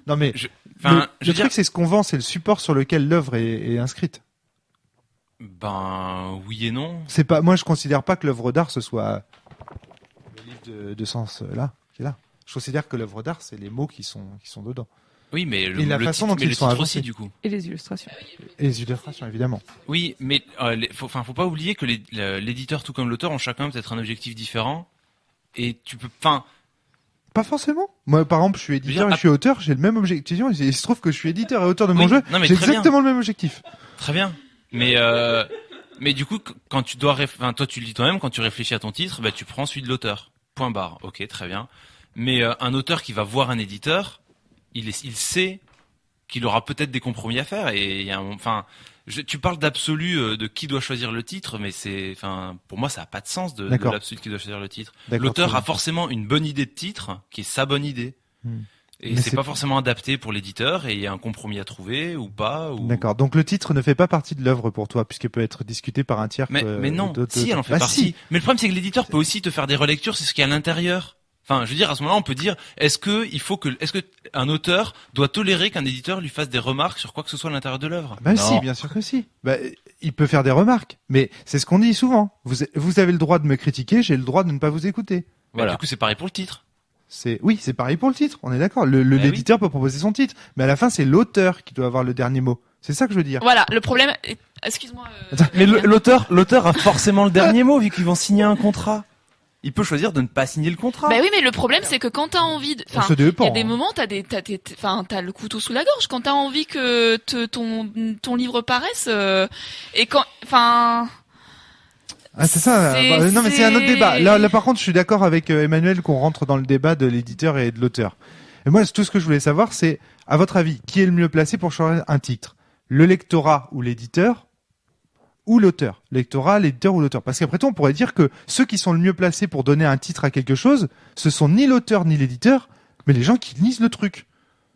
non mais Enfin, le truc c'est ce qu'on vend, c'est le support sur lequel l'œuvre est inscrite. Ben oui et non. C'est pas, moi je considère pas que l'œuvre d'art ce soit le livre de sens là qui est là. Je considère que l'œuvre d'art c'est les mots qui sont dedans Oui, mais Et la façon titre, dont mais ils le sont titre avancés. aussi du coup. Et les illustrations. et les illustrations évidemment. Oui, mais faut pas oublier que l'éditeur tout comme l'auteur ont chacun peut-être un objectif différent. Et tu peux, Pas forcément. Moi par exemple je suis éditeur Je veux dire, et je suis auteur, j'ai le même objectif. Il se trouve que je suis éditeur et auteur de mon Oui, jeu, non, mais j'ai très bien. exactement le même objectif. très bien. Mais du coup, quand tu dois, toi tu le dis toi-même, quand tu réfléchis à ton titre, bah tu prends celui de l'auteur. Point barre. Ok, très bien. Mais un auteur qui va voir un éditeur, il sait qu'il aura peut-être des compromis à faire. Et il y a tu parles d'absolu de qui doit choisir le titre, mais pour moi ça a pas de sens de D'accord. l'absolu de qui doit choisir le titre. D'accord, L'auteur très a bien. forcément une bonne idée de titre, qui est sa bonne idée. Et Mais c'est c'est- pas forcément adapté pour l'éditeur, et il y a un compromis à trouver ou pas. D'accord. Donc le titre ne fait pas partie de l'œuvre pour toi puisqu'il peut être discuté par un tiers. Mais non, si elle en fait Bah, partie. si. Mais le problème c'est que l'éditeur peut aussi te faire des relectures, c'est ce qu'il y a à l'intérieur. Enfin, je veux dire, à ce moment-là, on peut dire, est-ce que un auteur doit tolérer qu'un éditeur lui fasse des remarques sur quoi que ce soit à l'intérieur de l'œuvre? Bah Non. si, bien sûr que si. Bah, il peut faire des remarques, mais c'est ce qu'on dit souvent. Vous avez le droit de me critiquer, j'ai le droit de ne pas vous écouter. Bah, Voilà. du coup, c'est pareil pour le titre. Oui, c'est pareil pour le titre. On est d'accord. oui. L'éditeur peut proposer son titre, mais à la fin, c'est l'auteur qui doit avoir le dernier mot. C'est ça que je veux dire. Voilà, le problème. Excuse-moi. Mais l'auteur a forcément le dernier mot vu qu'ils vont signer un contrat. Il peut choisir de ne pas signer le contrat. Bah oui, mais le problème c'est que quand t'as envie de, Ça dépend, il y a des hein. moments t'as le couteau sous la gorge quand t'as envie que ton livre paraisse et quand, Ah, c'est ça. Non, mais c'est un autre débat. Là, par contre, je suis d'accord avec Emmanuel qu'on rentre dans le débat de l'éditeur et de l'auteur. Et moi, tout ce que je voulais savoir, c'est, à votre avis, qui est le mieux placé pour choisir un titre? Le lectorat ou l'éditeur? Ou l'auteur? Lectorat, l'éditeur ou l'auteur? Parce qu'après tout, on pourrait dire que ceux qui sont le mieux placés pour donner un titre à quelque chose, ce sont ni l'auteur ni l'éditeur, mais les gens qui lisent le truc.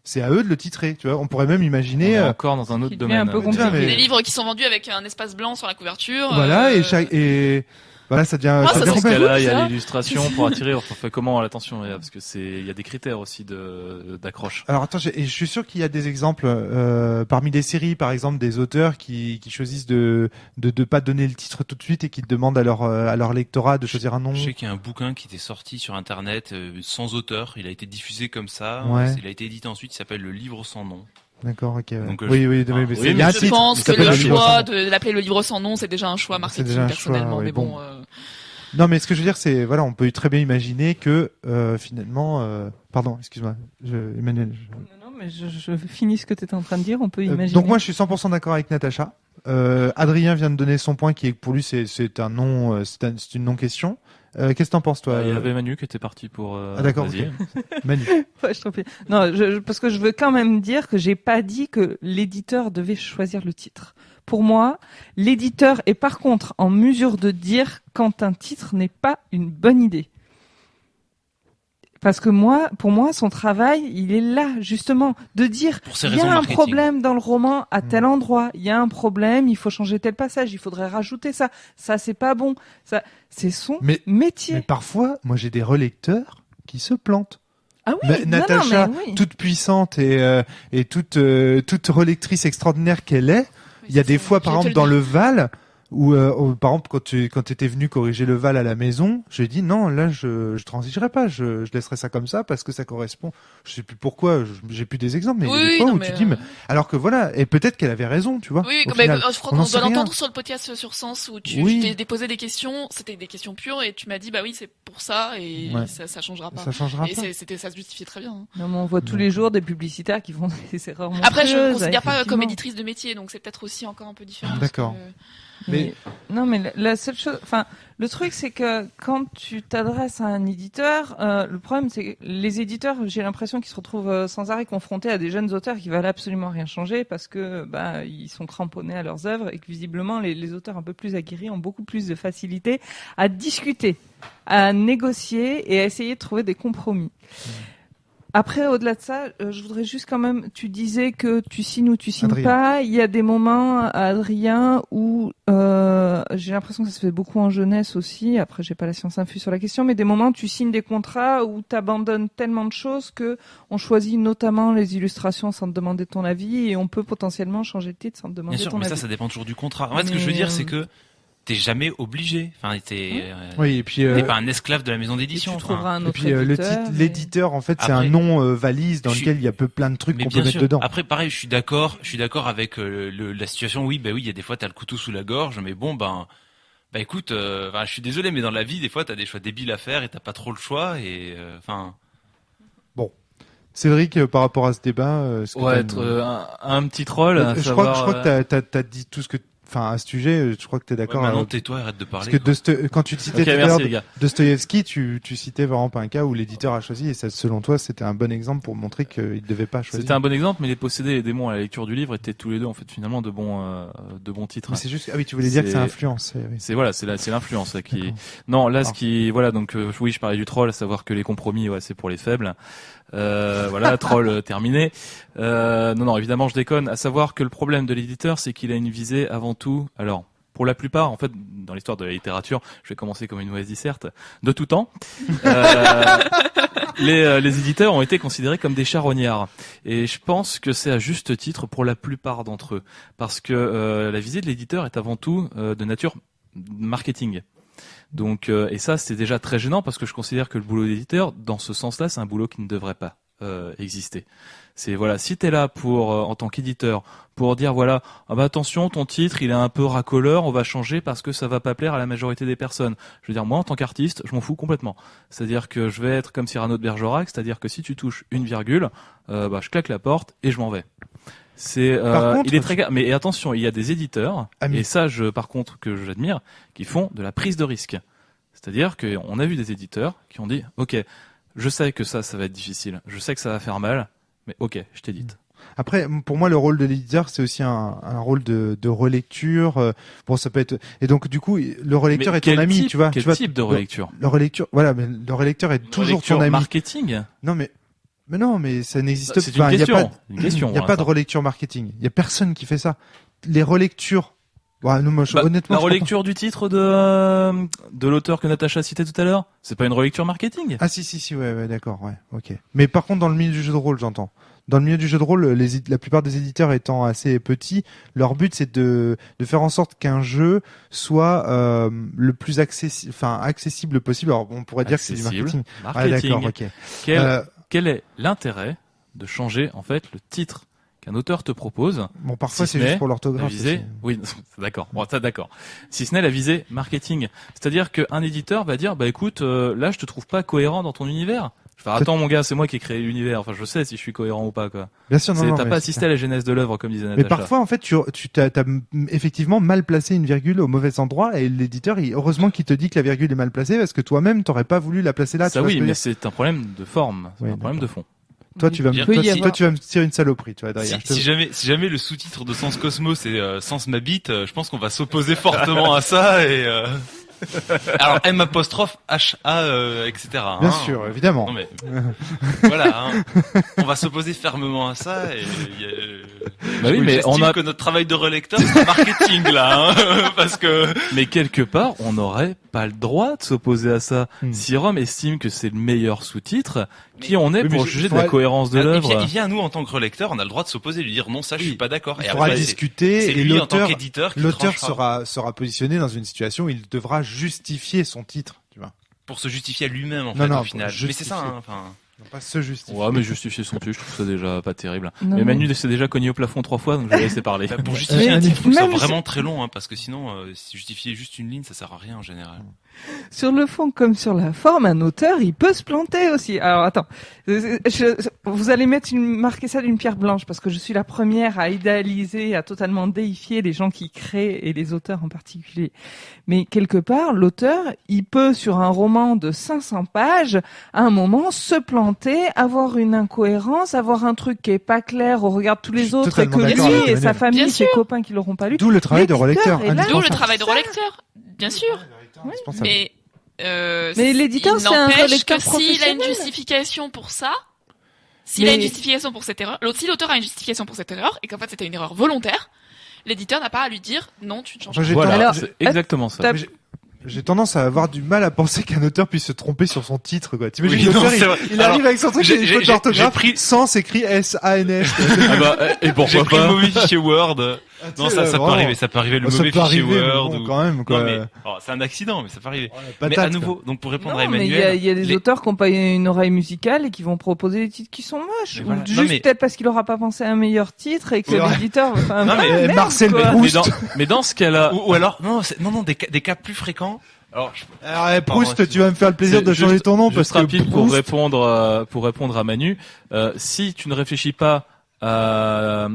C'est à eux de le titrer, tu vois. On pourrait même imaginer. On est encore dans un autre qui devient un domaine. peu compliqué. mais- Des livres qui sont vendus avec un espace blanc sur la couverture. Voilà, et voilà, ça devient. Moi, ça ça devient Dans ce serait cas-là, cool, il y a ça. l'illustration pour attirer. Enfin, on fait comment attention, parce que il y a des critères aussi d'accroche. Alors attends, je suis sûr qu'il y a des exemples parmi les séries, par exemple, des auteurs qui choisissent de pas donner le titre tout de suite et qui demandent à leur lectorat de choisir un nom. Je sais qu'il y a un bouquin qui était sorti sur internet sans auteur, il a été diffusé comme ça, Ouais. il a été édité ensuite, il s'appelle Le Livre sans nom. D'accord, ok. Ouais. Donc, oui, enfin, mais oui, il y mais a un Je titre. pense il que s'appelle le Le Livre sans choix nom. de l'appeler le livre sans nom, c'est déjà un choix marketing déjà un choix, personnellement. oui, Mais bon, Non, mais ce que je veux dire, c'est voilà, on peut très bien imaginer que finalement, pardon, excuse-moi, Emmanuel. Non, mais je finis ce que tu étais en train de dire. On peut imaginer. Donc moi, je suis 100% d'accord avec Natacha. Adrien vient de donner son point qui est que pour lui, c'est un non, c'est une non-question. Qu'est-ce que t'en penses, toi Il y avait Manu qui était parti pour. Ah, d'accord, vas-y. Manu. Ouais, je t'en prie. Non, parce que je veux quand même dire que j'ai pas dit que l'éditeur devait choisir le titre. Pour moi, l'éditeur est par contre en mesure de dire quand un titre n'est pas une bonne idée. Parce que pour moi, son travail, il est là, justement, de dire, Pour ces il y raisons a un marketing. problème dans le roman à tel endroit, il y a un problème, il faut changer tel passage, il faudrait rajouter ça, c'est pas bon, ça, c'est son Mais métier. parfois, moi, j'ai des relecteurs qui se plantent. Ah oui, non, Natacha, mais oui. toute puissante et toute relectrice extraordinaire qu'elle est, il y a des fois, par exemple, dans le Val, où, par exemple, quand tu étais venu corriger le Val à la maison, je lui ai dit non, là, je transigerai pas, je laisserai ça comme ça parce que ça correspond. Je sais plus pourquoi, j'ai plus des exemples, mais il y a des fois où tu dis, mais, alors que voilà, et peut-être qu'elle avait raison, tu vois. Oui, au mais final. je crois on n'en qu'on sait doit rien. l'entendre sur le podcast sur Sens où Oui. je t'ai déposé des questions, c'était des questions pures et tu m'as dit bah oui c'est pour ça et Ouais. ça changera pas. Ça changera Et pas. ça se justifiait très bien. Hein. Non, mais on voit tous Donc, les jours des publicitaires qui font des erreurs Après je ne monstrueuses, considère pas comme effectivement. éditrice de métier donc c'est peut-être aussi encore un peu différent. D'accord. parce que- Mais- Non, mais la seule chose, enfin, le truc, c'est que quand tu t'adresses à un éditeur, le problème, c'est que les éditeurs, j'ai l'impression qu'ils se retrouvent sans arrêt confrontés à des jeunes auteurs qui veulent absolument rien changer parce que, ils sont cramponnés à leurs œuvres et que visiblement, les auteurs un peu plus aguerris ont beaucoup plus de facilité à discuter, à négocier et à essayer de trouver des compromis. Après, au-delà de ça, je voudrais juste quand même, tu disais que tu signes ou tu signes Adrien. pas. Il y a des moments, Adrien, où j'ai l'impression que ça se fait beaucoup en jeunesse aussi. Après, j'ai pas la science infuse sur la question, mais des moments où tu signes des contrats où tu abandonnes tellement de choses que on choisit notamment les illustrations sans te demander ton avis et on peut potentiellement changer de titre sans te demander Bien sûr, ton mais avis. ça dépend toujours du contrat. En fait, ce que je veux Mais, dire, c'est que t'es jamais obligé. Enfin, t'es Oui, et puis, t'es pas un esclave de la maison Et tu d'édition. Enfin, trouveras un et autre puis éditeur. mais- l'éditeur, en fait, c'est Après, un nom valise dans je suis- lequel il y a plein de trucs mais qu'on bien peut mettre sûr. dedans. Après, pareil, je suis d'accord avec la situation. Oui, il y a des fois t'as le couteau sous la gorge, mais bon, écoute, je suis désolé, mais dans la vie, des fois, t'as des choix débiles à faire et t'as pas trop le choix. Et enfin, Cédric, par rapport à ce débat, est-ce que Ouais, t'as être une- un petit troll. À je savoir, crois que t'as dit tout ce que, enfin, à ce sujet, je crois que t'es d'accord. maintenant tais-toi, arrête de parce parler. que quand tu citais Ok, tout à merci l'heure les gars. Dostoïevski, tu citais vraiment pas un cas où l'éditeur a choisi et ça, selon toi, c'était un bon exemple pour montrer qu'il devait pas choisir. C'était un bon exemple, mais les possédés et les démons à la lecture du livre étaient tous les deux en fait finalement de bons titres. Mais c'est juste, ah oui, tu voulais dire que C'est- ça influence. Oui. C'est l'influence là, qui. D'accord. Non, là ce Ah. qui voilà donc oui je parlais du troll, à savoir que les compromis c'est pour les faibles. Voilà troll terminé. Non évidemment je déconne. À savoir que le problème de l'éditeur c'est qu'il a une visée avant tout. Alors pour la plupart en fait dans l'histoire de la littérature, je vais commencer comme une mauvaise disserte de tout temps. Les éditeurs ont été considérés comme des charognards et je pense que c'est à juste titre pour la plupart d'entre eux parce que la visée de l'éditeur est avant tout de nature marketing. Donc et ça c'est déjà très gênant parce que je considère que le boulot d'éditeur dans ce sens-là c'est un boulot qui ne devrait pas exister. C'est voilà, si t'es là pour en tant qu'éditeur pour dire voilà, attention ton titre il est un peu racoleur, on va changer parce que ça va pas plaire à la majorité des personnes. Je veux dire moi en tant qu'artiste, je m'en fous complètement. C'est-à-dire que je vais être comme Cyrano de Bergerac, c'est-à-dire que si tu touches une virgule, je claque la porte et je m'en vais. C'est Par contre, il est très mais attention, il y a des éditeurs mais- et ça par contre que j'admire qui font de la prise de risque. C'est-à-dire qu'on a vu des éditeurs qui ont dit OK, je sais que ça va être difficile, je sais que ça va faire mal, mais OK, je t'édite. Après, pour moi, le rôle de l'éditeur, c'est aussi un rôle de relecture. Bon, ça peut être. Et donc, du coup, le relecteur Mais est ton quel ami, type, tu vois. Quel tu vois, type de relecture Le relecteur, voilà, mais le relecteur est toujours Relecture ton ami. marketing. Non, mais Mais non, mais ça n'existe pas. C'est une Enfin, question. Il n'y a Une question, pas de relecture marketing. Il y a personne qui fait ça. Les relectures. Ouais, non, moi, honnêtement, la je relecture du titre de l'auteur que Natacha citait tout à l'heure, c'est pas une relecture marketing. Ah si, ouais, d'accord, ouais, ok. Mais par contre, dans le milieu du jeu de rôle, j'entends. Dans le milieu du jeu de rôle, la plupart des éditeurs étant assez petits, leur but c'est de faire en sorte qu'un jeu soit le plus accessible possible. Alors, on pourrait dire que c'est du marketing. Ah, d'accord, ok. Quel est l'intérêt de changer en fait le titre qu'un auteur te propose? Bon, parfois si c'est ce juste n'est pour l'orthographe. la visée, aussi. oui, d'accord. Bon, ça, d'accord. Si ce n'est la visée marketing, c'est-à-dire qu'un éditeur va dire, bah écoute, là je te trouve pas cohérent dans ton univers. Je vais faire, attends mon gars, c'est moi qui ai créé l'univers. Enfin, je sais si je suis cohérent ou pas, quoi. Bien sûr, non, T'as mais pas c'est assisté à la genèse de l'œuvre, comme disait Natacha. Mais parfois, en fait, tu t'as effectivement mal placé une virgule au mauvais endroit et l'éditeur, heureusement qu'il te dit que la virgule est mal placée parce que toi-même, t'aurais pas voulu la placer là. Ça tu vois oui, ce que je veux mais dire. c'est un problème de forme, c'est Oui, un problème de fond. Toi, tu vas me tirer une saloperie, tu vois, derrière. Si jamais le sous-titre de Sens Cosmos c'est Sens ma bite, je pense qu'on va s'opposer fortement à ça et alors M apostrophe H A etc. Bien sûr, évidemment. Non mais voilà, on va s'opposer fermement à ça et Bah oui, mais on a que notre travail de relecteur c'est marketing là, parce que mais quelque part, on n'aurait pas le droit de s'opposer à ça. Si Rome estime que c'est le meilleur sous-titre, qui on est pour juger de la cohérence de l'œuvre? Il vient à nous en tant que relecteur, on a le droit de s'opposer, lui dire non, ça je suis pas d'accord. Il faudra discuter c'est et lui en tant qu'éditeur l'auteur sera positionné dans une situation où il devra justifier son titre, tu vois. Pour se justifier à lui-même en Non, fait non, au final. Mais c'est ça, hein, enfin. Non, pas se justifier. Ouais, mais justifier son titre, je trouve ça déjà pas terrible. Non, mais Manu s'est déjà cogné au plafond 3 fois, donc je vais laisser parler. Bah, pour justifier un titre, il faut que ce soit même vraiment très long, hein, parce que sinon, si justifier juste une ligne, ça sert à rien en général. Sur le fond comme sur la forme, un auteur, il peut se planter aussi. Alors attends, vous allez marquer ça d'une pierre blanche parce que je suis la première à idéaliser, à totalement déifier les gens qui créent et les auteurs en particulier. Mais quelque part, l'auteur, il peut sur un roman de 500 pages, à un moment se planter, avoir une incohérence, avoir un truc qui est pas clair au regard de tous les autres et que lui et sa famille, ses copains qui l'auront pas lu. D'où le travail de relecteur. D'où le travail de relecteur, bien sûr. Mais l'éditeur, c'est un relecteur que s'il a une professionnel. justification pour ça, s'il a une justification pour cette erreur, si l'auteur a une justification pour cette erreur et qu'en fait c'était une erreur volontaire, l'éditeur n'a pas à lui dire non, tu ne changes pas. Voilà, Alors, c'est exactement ça. J'ai tendance à avoir du mal à penser qu'un auteur puisse se tromper sur son titre, quoi. T'imagines Oui, l'auteur, non, c'est vrai. il arrive avec son truc, il y a une faute d'orthographe, j'ai pris- sans écrit S-A-N-S. Ah bah, et J'ai pourquoi pris le pas? mauvais fichier Word. Non, ça peut vraiment. arriver, ça peut arriver le Ça mauvais peut fichier arriver, mais Word. bon, ou- quand même, quoi. Non mais, alors, c'est un accident, mais ça peut arriver. Oh, la Mais patate, à nouveau, donc pour répondre à Non, mais Emmanuel, il y a des auteurs qui n'ont pas une oreille musicale et qui vont proposer des titres qui sont moches. Mais Ou voilà. juste Non, mais- peut-être parce qu'il aura pas pensé à un meilleur titre et que C'est vrai. l'éditeur va faire un Non, mais- merde, Marcel quoi. Proust. Mais dans ce cas-là, ou alors, non, des cas plus fréquents. Alors, Alors, Proust, Pardon, tu vas me faire le plaisir c'est de changer juste- ton nom juste parce que rapide Proust, pour répondre à Manu, si tu ne réfléchis pas à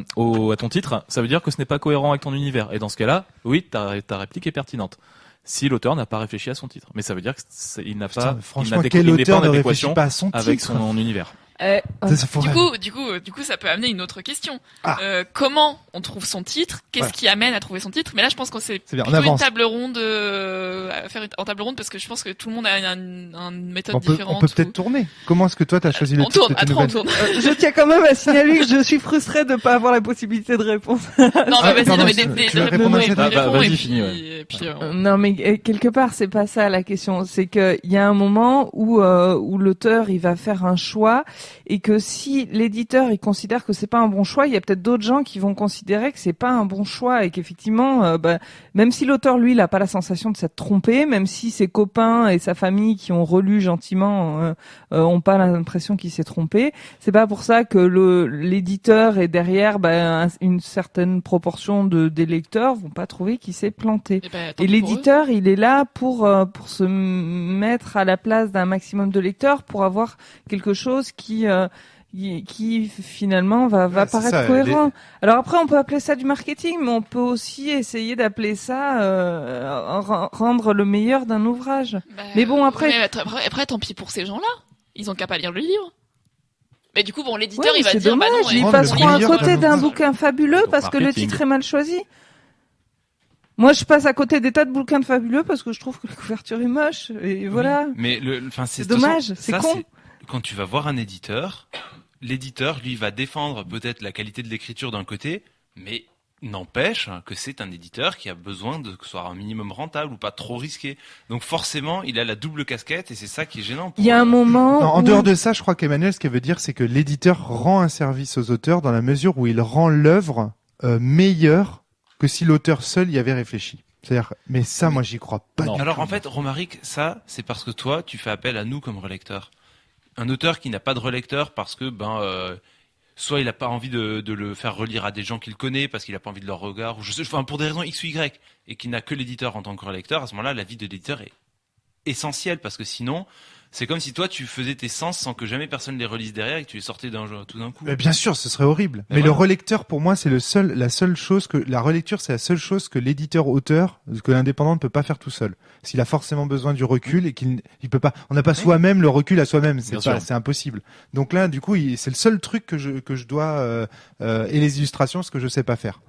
ton titre, ça veut dire que ce n'est pas cohérent avec ton univers. Et dans ce cas-là, oui, ta réplique est pertinente. Si l'auteur n'a pas réfléchi à son titre, mais ça veut dire qu'il n'a pas, Putain, franchement, quel il n'est pas auteur en ne réfléchit adéquation pas à son avec titre? son univers. Ça faut- Du coup, ça peut amener une autre question. Ah. Comment on trouve son titre? Qu'est-ce Voilà. qui amène à trouver son titre? Mais là, je pense qu'on c'est C'est bien, on plutôt une avance. table ronde, à faire en table ronde parce que je pense que tout le monde a une méthode On peut différente. peut-être tourner. Comment est-ce que toi t'as choisi le On titre tourne, de tes attends, on nouvelles tourne. Je tiens quand même à signaler que je suis frustrée de ne pas avoir la possibilité de répondre. Non, Ah, mais vas-y, pardon, non, mais tu vas répondre à cette- vas-y, et finis, puis, Non, mais quelque part, c'est pas ça la question. C'est que il y a un moment où l'auteur il va faire un choix et que si l'éditeur il considère que c'est pas un bon choix, il y a peut-être d'autres gens qui vont considérer que c'est pas un bon choix et qu'effectivement, même si l'auteur lui il a pas la sensation de s'être trompé, même si ses copains et sa famille qui ont relu gentiment ont pas l'impression qu'il s'est trompé, c'est pas pour ça que l'éditeur et derrière une certaine proportion des lecteurs vont pas trouver qu'il s'est planté. Et l'éditeur, il est là pour se mettre à la place d'un maximum de lecteurs pour avoir quelque chose qui finalement va Ouais, c'est paraître ça, cohérent. Alors après, on peut appeler ça du marketing, mais on peut aussi essayer d'appeler ça rendre le meilleur d'un ouvrage. Mais bon, après- après, tant pis pour ces gens-là. Ils ont qu'à pas lire le livre. Mais du coup, bon, Ouais, l'éditeur, mais il va c'est dire, dommage, bah non, ils rendre passeront le à meilleur côté d'un d'un ouvrage. bouquin fabuleux Donc, parce que le marketing. titre est mal choisi. Moi, je passe à côté des tas de bouquins de fabuleux parce que je trouve que la couverture est moche. Et voilà. Mais enfin, C'est de toute dommage, façon, c'est ça, con. quand tu vas voir un éditeur, l'éditeur, lui, va défendre peut-être la qualité de l'écriture d'un côté, mais n'empêche que c'est un éditeur qui a besoin de que ce soit un minimum rentable ou pas trop risqué. Donc forcément, il a la double casquette et c'est ça qui est gênant. Il y a un moment. Non, en où- dehors de ça, je crois qu'Emmanuel, ce qu'elle veut dire, c'est que l'éditeur rend un service aux auteurs dans la mesure où il rend l'œuvre meilleure que si l'auteur seul y avait réfléchi. C'est-à-dire, mais ça, moi, j'y crois pas. Non. du Alors tout. en fait, Romaric, ça, c'est parce que toi, tu fais appel à nous comme relecteurs. Un auteur qui n'a pas de relecteur parce que soit il n'a pas envie de le faire relire à des gens qu'il connaît parce qu'il n'a pas envie de leur regard, ou enfin pour des raisons X ou Y, et qui n'a que l'éditeur en tant que relecteur, à ce moment-là, l'avis de l'éditeur est essentiel parce que sinon, c'est comme si toi tu faisais tes sens sans que jamais personne les relise derrière et que tu les sortais tout d'un coup. Bien sûr, ce serait horrible. Mais voilà. le relecteur, pour moi, c'est la seule chose que la relecture, c'est la seule chose que l'éditeur-auteur, que l'indépendant ne peut pas faire tout seul. S'il a forcément besoin du recul et qu'il peut pas, on n'a pas soi-même le recul à soi-même, Bien sûr. c'est impossible. Donc là, du coup, c'est le seul truc que je dois et les illustrations, ce que je sais pas faire.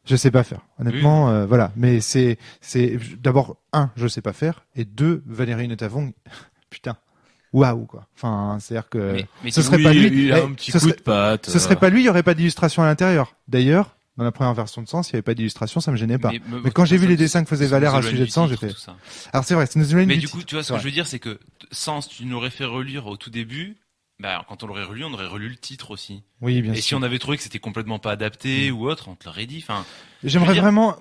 Je sais pas faire, honnêtement, voilà. Mais c'est d'abord je sais pas faire, et deux, Valérie Netavong, putain, waouh quoi. Enfin, c'est-à-dire que Mais ce tu- serait Oui, pas lui. il a Eh, un petit ce coup serait- de patte. Ce serait pas lui, il y aurait pas d'illustration à l'intérieur. D'ailleurs, dans la première version de Sens, il y avait pas d'illustration, ça me gênait pas. Mais quand j'ai vu les dessins que faisait Valère à ce sujet de Sens, j'ai fait. Alors c'est vrai, c'est nous éloigne Mais du du coup, titre. tu vois, ce C'est que vrai. je veux dire, c'est que Sens, tu nous aurais fait relire au tout début. Bah, quand on l'aurait relu, on aurait relu le titre aussi. Oui, bien Et si sûr. on avait trouvé que c'était complètement pas adapté ou autre, on te l'aurait dit. Enfin, J'aimerais je veux dire- vraiment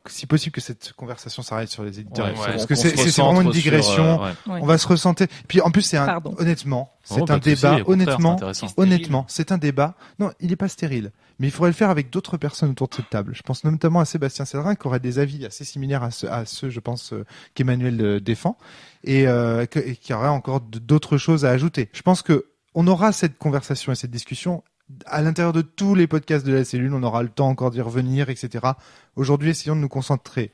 si possible, que cette conversation s'arrête sur les éditeurs. Ouais, parce qu'on que se c'est vraiment une recentre sur, digression. ouais. Ouais. On va se ressentir. Puis en plus, Pardon. honnêtement, Oh, c'est pas un de souci, débat. au contraire, Honnêtement, c'est intéressant. honnêtement, c'est un débat. Non, il est pas stérile. Mais il faudrait le faire avec d'autres personnes autour de cette table. Je pense notamment à Sébastien Cédrin, qui aurait des avis assez similaires à ceux, je pense, qu'Emmanuel défend, et qui aurait encore d'autres choses à ajouter. Je pense que on aura cette conversation et cette discussion à l'intérieur de tous les podcasts de la cellule. On aura le temps encore d'y revenir, etc. Aujourd'hui, essayons de nous concentrer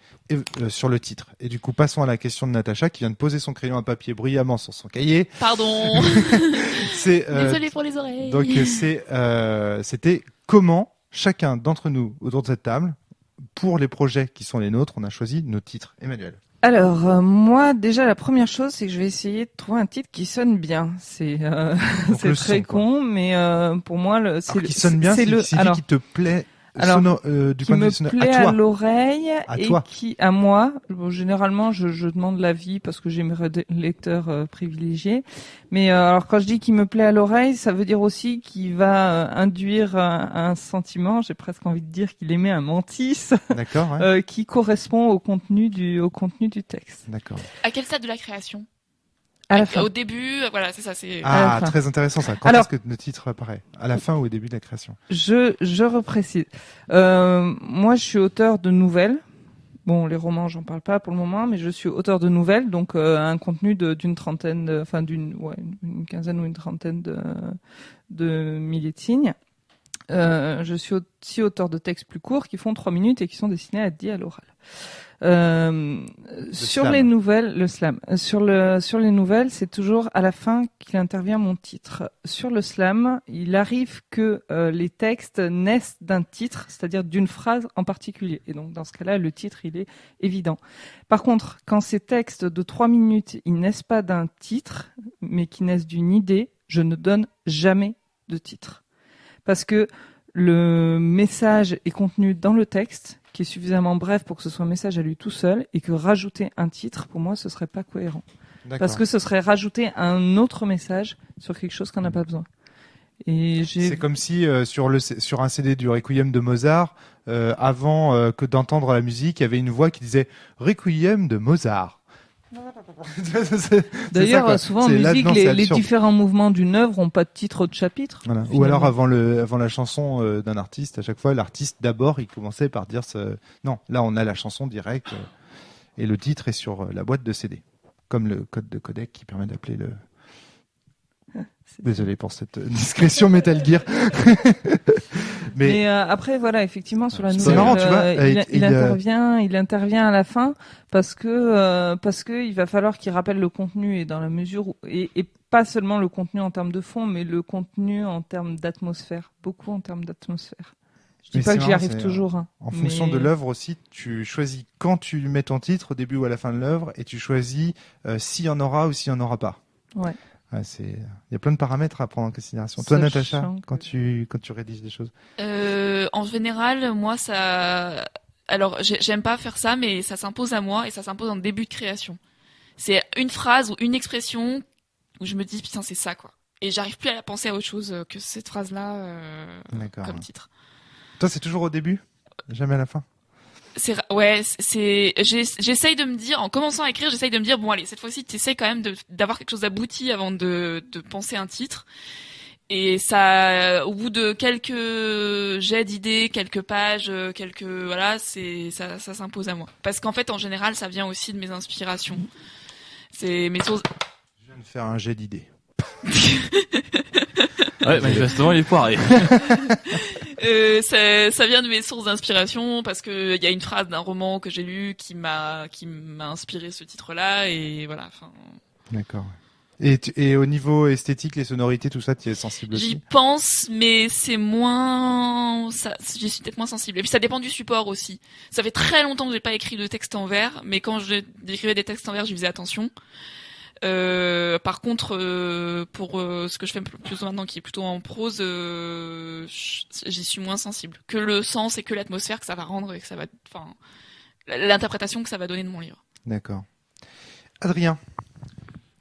sur le titre. Et du coup, passons à la question de Natacha, qui vient de poser son crayon à papier brillamment sur son cahier. Pardon. C'est Désolée pour les oreilles. donc c'était comment chacun d'entre nous autour de cette table, pour les projets qui sont les nôtres, on a choisi nos titres. Emmanuel. Alors, moi, déjà, la première chose, c'est que je vais essayer de trouver un titre qui sonne bien. C'est Donc, c'est le très son, quoi. con, mais pour moi, c'est Qui sonne bien, c'est c'est le celui alors qui te plaît alors, du qui point de me vue sonore. plaît À à toi. l'oreille À et toi. qui à moi. Bon, généralement, je demande l'avis parce que j'ai mes lecteurs privilégiés. Mais alors, quand je dis qu'il me plaît à l'oreille, ça veut dire aussi qu'il va induire un sentiment. J'ai presque envie de dire qu'il émet un mantis D'accord, ouais. qui correspond au contenu du texte. D'accord. À quel stade de la création? À la fin. Au début, voilà, c'est ça. C'est À la Ah, fin. très intéressant ça. Quand Alors- est-ce que le titre apparaît? À la fin ou au début de la création? Je reprécise. Moi, je suis auteur de nouvelles. Bon, les romans, j'en parle pas pour le moment, mais je suis auteur de nouvelles, donc un contenu d'une trentaine, une quinzaine ou une trentaine de milliers de signes. Je suis aussi auteur de textes plus courts qui font 3 minutes et qui sont destinés à être dits à l'oral. Sur slam. les nouvelles, le slam. Sur les nouvelles, c'est toujours à la fin qu'il intervient mon titre. Sur le slam, il arrive que les textes naissent d'un titre, c'est-à-dire d'une phrase en particulier. Et donc, dans ce cas-là, le titre, il est évident. Par contre, quand ces textes de 3 minutes, ils naissent pas d'un titre, mais qui naissent d'une idée, je ne donne jamais de titre. Parce que le message est contenu dans le texte, qui est suffisamment bref pour que ce soit un message à lui tout seul, et que rajouter un titre, pour moi, ce serait pas cohérent. D'accord. Parce que ce serait rajouter un autre message sur quelque chose qu'on n'a pas besoin. Et j'ai C'est comme si sur un CD du Requiem de Mozart, avant que d'entendre la musique, il y avait une voix qui disait Requiem de Mozart. d'ailleurs souvent en C'est musique, là-dedans, c'est les absurde. différents mouvements d'une œuvre ont pas de titre de chapitre. Voilà. Ou finalement. alors avant la chanson d'un artiste, à chaque fois l'artiste d'abord il commençait par dire non, là on a la chanson directe et le titre est sur la boîte de CD, comme le code de codec qui permet d'appeler le. Désolé pour cette discrétion Metal Gear. Mais après voilà, effectivement sur la C'est nouvelle, marrant, tu vois, il intervient à la fin parce que il va falloir qu'il rappelle le contenu et dans la mesure où, et pas seulement le contenu en termes de fond, mais le contenu en termes d'atmosphère, beaucoup en termes d'atmosphère. Je dis Mais pas c'est que j'y marrant, arrive c'est, toujours. Hein, En fonction mais- de l'œuvre aussi, tu choisis quand tu mets ton titre au début ou à la fin de l'œuvre et tu choisis s'il y en aura ou s'il y en aura pas. Ouais. Ouais, il y a plein de paramètres à prendre en considération. Toi, Sachant Natacha, que- quand tu rédiges des choses. En général, moi, ça. Alors, j'aime pas faire ça, mais ça s'impose à moi et ça s'impose en début de création. C'est une phrase ou une expression où je me dis putain, c'est ça quoi. Et j'arrive plus à penser à autre chose que cette phrase-là D'accord. comme titre. Toi, c'est toujours au début, jamais à la fin. J'essaye de me dire, en commençant à écrire, j'essaye de me dire, bon allez, cette fois-ci, t'essayes quand même d'avoir quelque chose d'abouti avant de penser un titre. Et ça, au bout de quelques jets d'idées, quelques pages, voilà, ça s'impose à moi. Parce qu'en fait, en général, ça vient aussi de mes inspirations. C'est mes sources. Je viens de faire un jet d'idées. Ouais, manifestement, il est poiré. Ça vient de mes sources d'inspiration parce que il y a une phrase d'un roman que j'ai lu qui m'a inspiré ce titre-là et voilà. Enfin. D'accord. Et au niveau esthétique, les sonorités, tout ça, tu es sensible J'y aussi? pense, mais c'est moins, j'y suis peut-être moins sensible. Et puis ça dépend du support aussi. Ça fait très longtemps que j'ai pas écrit de texte en vers, mais quand j'écrivais des textes en vers, j'y faisais attention. Par contre, pour ce que je fais plus maintenant, qui est plutôt en prose, j'y suis moins sensible. Que le sens et que l'atmosphère que ça va rendre et que ça va, enfin, l'interprétation que ça va donner de mon livre. D'accord. Adrien.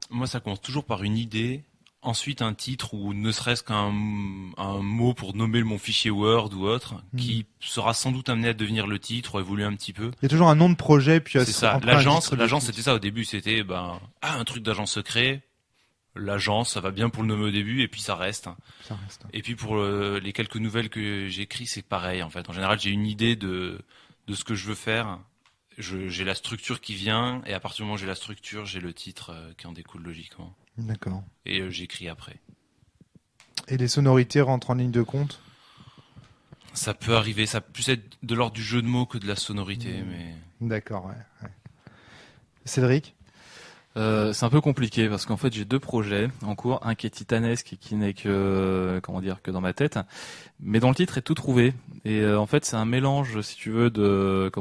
Moi, ça commence toujours par une idée, ensuite un titre ou ne serait-ce qu'un mot pour nommer mon fichier Word ou autre, qui sera sans doute amené à devenir le titre ou à évoluer un petit peu. Il y a toujours un nom de projet, puis C'est ça. L'agence, c'était ça au début. C'était un truc d'agence secret. L'agence, ça va bien pour le nommer au début, et puis ça reste. Ça reste. Et puis pour les quelques nouvelles que j'écris, c'est pareil en fait. En général, j'ai une idée de ce que je veux faire. J'ai la structure qui vient, et à partir du moment où j'ai la structure, j'ai le titre qui en découle logiquement. D'accord. Et j'écris après. Et les sonorités rentrent en ligne de compte? Ça peut arriver, ça peut plus être de l'ordre du jeu de mots que de la sonorité, mais... D'accord, ouais. Cédric? C'est un peu compliqué parce qu'en fait j'ai deux projets en cours, un qui est titanesque et qui n'est que que dans ma tête, mais dont le titre est tout trouvé. Et en fait c'est un mélange, si tu veux, de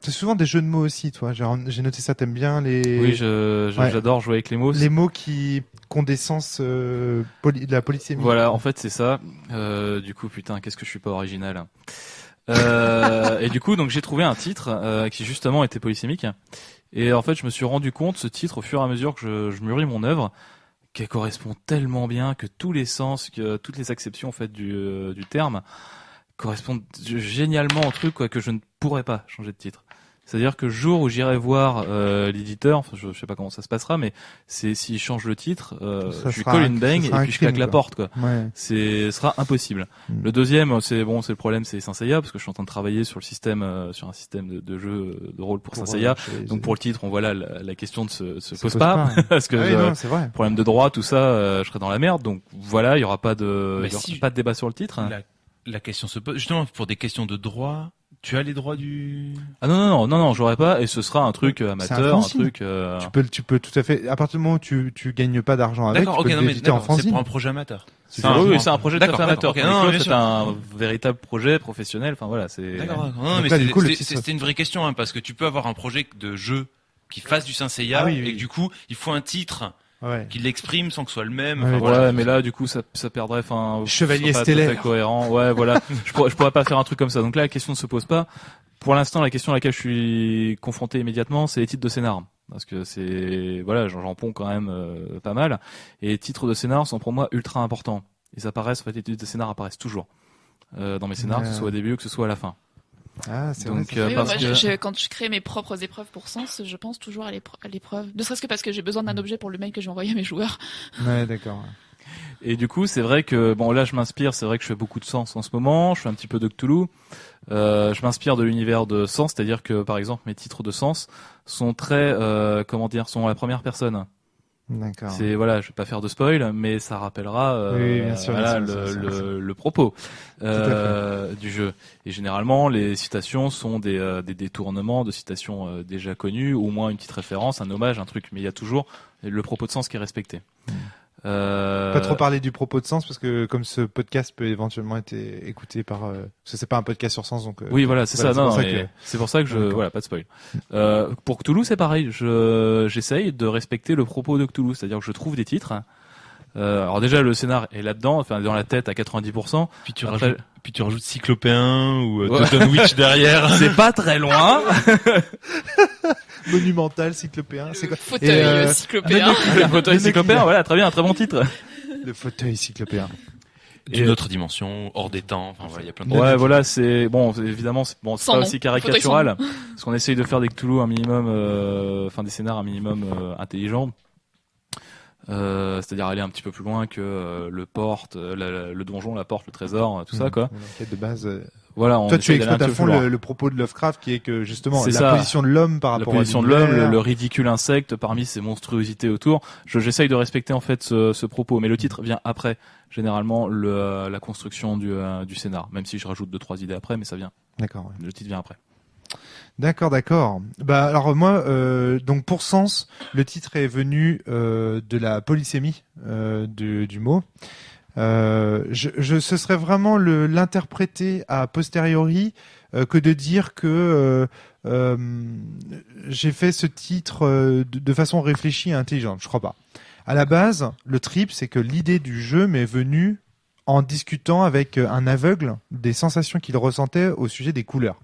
C'est souvent des jeux de mots aussi, toi. J'ai noté ça. T'aimes bien les? Oui, Ouais. j'adore jouer avec les mots. Les mots qui ont des sens de la polysémie. Voilà, en fait c'est ça. Du coup, putain, qu'est-ce que je suis pas original. Et du coup, donc j'ai trouvé un titre qui justement était polysémique. Et en fait, je me suis rendu compte, ce titre, au fur et à mesure que je mûris mon œuvre, qu'elle correspond tellement bien, que tous les sens, que toutes les acceptions en fait du terme correspondent génialement au truc, quoi, que je ne pourrais pas changer de titre. C'est-à-dire que le jour où j'irai voir l'éditeur, enfin, je sais pas comment ça se passera, mais c'est s'il change le titre, je lui colle une bang et puis je claque la porte, quoi. Ouais. Ce sera impossible. Mm. Le deuxième, c'est le problème, c'est Saint Seiya, parce que je suis en train de travailler sur le système, sur un système de jeu de rôle pour Saint Seiya. Donc pour le titre, la question ne se pose pas, parce que oui, non, c'est vrai. problème de droit, tout ça, je serai dans la merde. Donc voilà, il y aura pas de, Mais il y aura si- pas de débat sur le titre. La question se pose, justement, pour des questions de droit, tu as les droits du... Ah non, j'aurai pas, et ce sera un truc C'est un amateur, un fanzine. truc. Tu peux tout à fait. À partir du moment où tu gagnes pas d'argent avec, D'accord, tu peux ok, non, mais l'éditer en d'accord, c'est fanzine. pour un projet amateur. C'est oui, c'est un projet tout à fait D'accord, amateur. ok, non, Donc, bien c'est sûr. un véritable projet professionnel. Enfin voilà, c'est. D'accord, d'accord. Non, Donc mais là, du coup, le titre- c'était une vraie question, hein, parce que tu peux avoir un projet de jeu qui fasse du Saint Seiya, Ah oui, oui. et que du coup, il faut un titre Ouais. qui l'exprime sans que ce soit le même. Ouais, Enfin, ouais, voilà. Ouais, mais là, du coup, ça perdrait, enfin, Chevalier ce serait pas stellaire. tout à fait cohérent. Ouais, voilà. je pourrais pas faire un truc comme ça. Donc là, la question ne se pose pas. Pour l'instant, la question à laquelle je suis confronté immédiatement, c'est les titres de scénar. Parce que j'en ponds quand même pas mal. Et les titres de scénar sont pour moi ultra importants. Ils apparaissent, en fait, les titres de scénar apparaissent toujours. Dans mes scénars, que ce soit au début ou que ce soit à la fin. Ah, c'est Donc, vrai. Oui, parce moi, que- quand je crée mes propres épreuves pour Sens, je pense toujours à l'épreuve. Ne serait-ce que parce que j'ai besoin d'un objet pour le mail que j'ai envoyé à mes joueurs. Ouais, d'accord. Et du coup, c'est vrai que bon là, je m'inspire. C'est vrai que je fais beaucoup de Sens en ce moment. Je fais un petit peu de Cthulhu. Je m'inspire de l'univers de Sens, c'est-à-dire que par exemple, mes titres de Sens sont très, sont à la première personne. D'accord. C'est voilà, je vais pas faire de spoil, mais ça rappellera Oui, bien sûr, voilà, bien sûr, bien sûr. le propos à du jeu. Et généralement, les citations sont des détournements de citations déjà connues, ou au moins une petite référence, un hommage, un truc. Mais il y a toujours le propos de Sens qui est respecté. Pas trop parler du propos de Sens parce que comme ce podcast peut éventuellement être écouté par parce que c'est pas un podcast sur Sens donc Oui, voilà, c'est ça. pour Non, ça mais que- c'est pour ça que D'accord. voilà, pas de spoil. Pour Cthulhu, c'est pareil. J'essaye de respecter le propos de Cthulhu, c'est-à-dire que je trouve des titres Alors déjà le scénar est là-dedans, enfin dans la tête à 90%. Puis tu rajoutes cyclopéen ou Totten Witch derrière. C'est pas très loin. Monumental, cyclopéen, c'est quoi? Fauteuil cyclopéen. Le fauteuil cyclopéen, voilà, très bien, un très bon titre. Le fauteuil cyclopéen. D'une autre dimension, hors des temps. Enfin voilà, il y a plein de. Ouais, voilà, c'est bon, évidemment, c'est bon, c'est Sans pas nom. aussi caricatural, parce qu'on essaye de faire des Cthulhu un minimum, enfin des scénars un minimum intelligents. C'est-à-dire aller un petit peu plus loin que le porte, le donjon, la porte, le trésor, tout ça, quoi. L'enquête de base. Voilà, on Toi, tu essaye d'aller un exploites à petit fond peu plus loin. le propos de Lovecraft, qui est que justement C'est la ça. position de l'homme par La rapport à position de l'homme, l'univers. le ridicule insecte parmi ces monstruosités autour. J'essaye de respecter en fait ce propos, mais le titre vient après, généralement la construction du scénar. Même si je rajoute 2-3 idées après, mais ça vient. D'accord. Ouais. Le titre vient après. D'accord. Bah alors moi, donc pour Sens, le titre est venu de la polysémie du mot. Ce serait vraiment l'interpréter a posteriori que de dire que j'ai fait ce titre de façon réfléchie et intelligente. Je crois pas. À la base, le trip, c'est que l'idée du jeu m'est venue en discutant avec un aveugle des sensations qu'il ressentait au sujet des couleurs.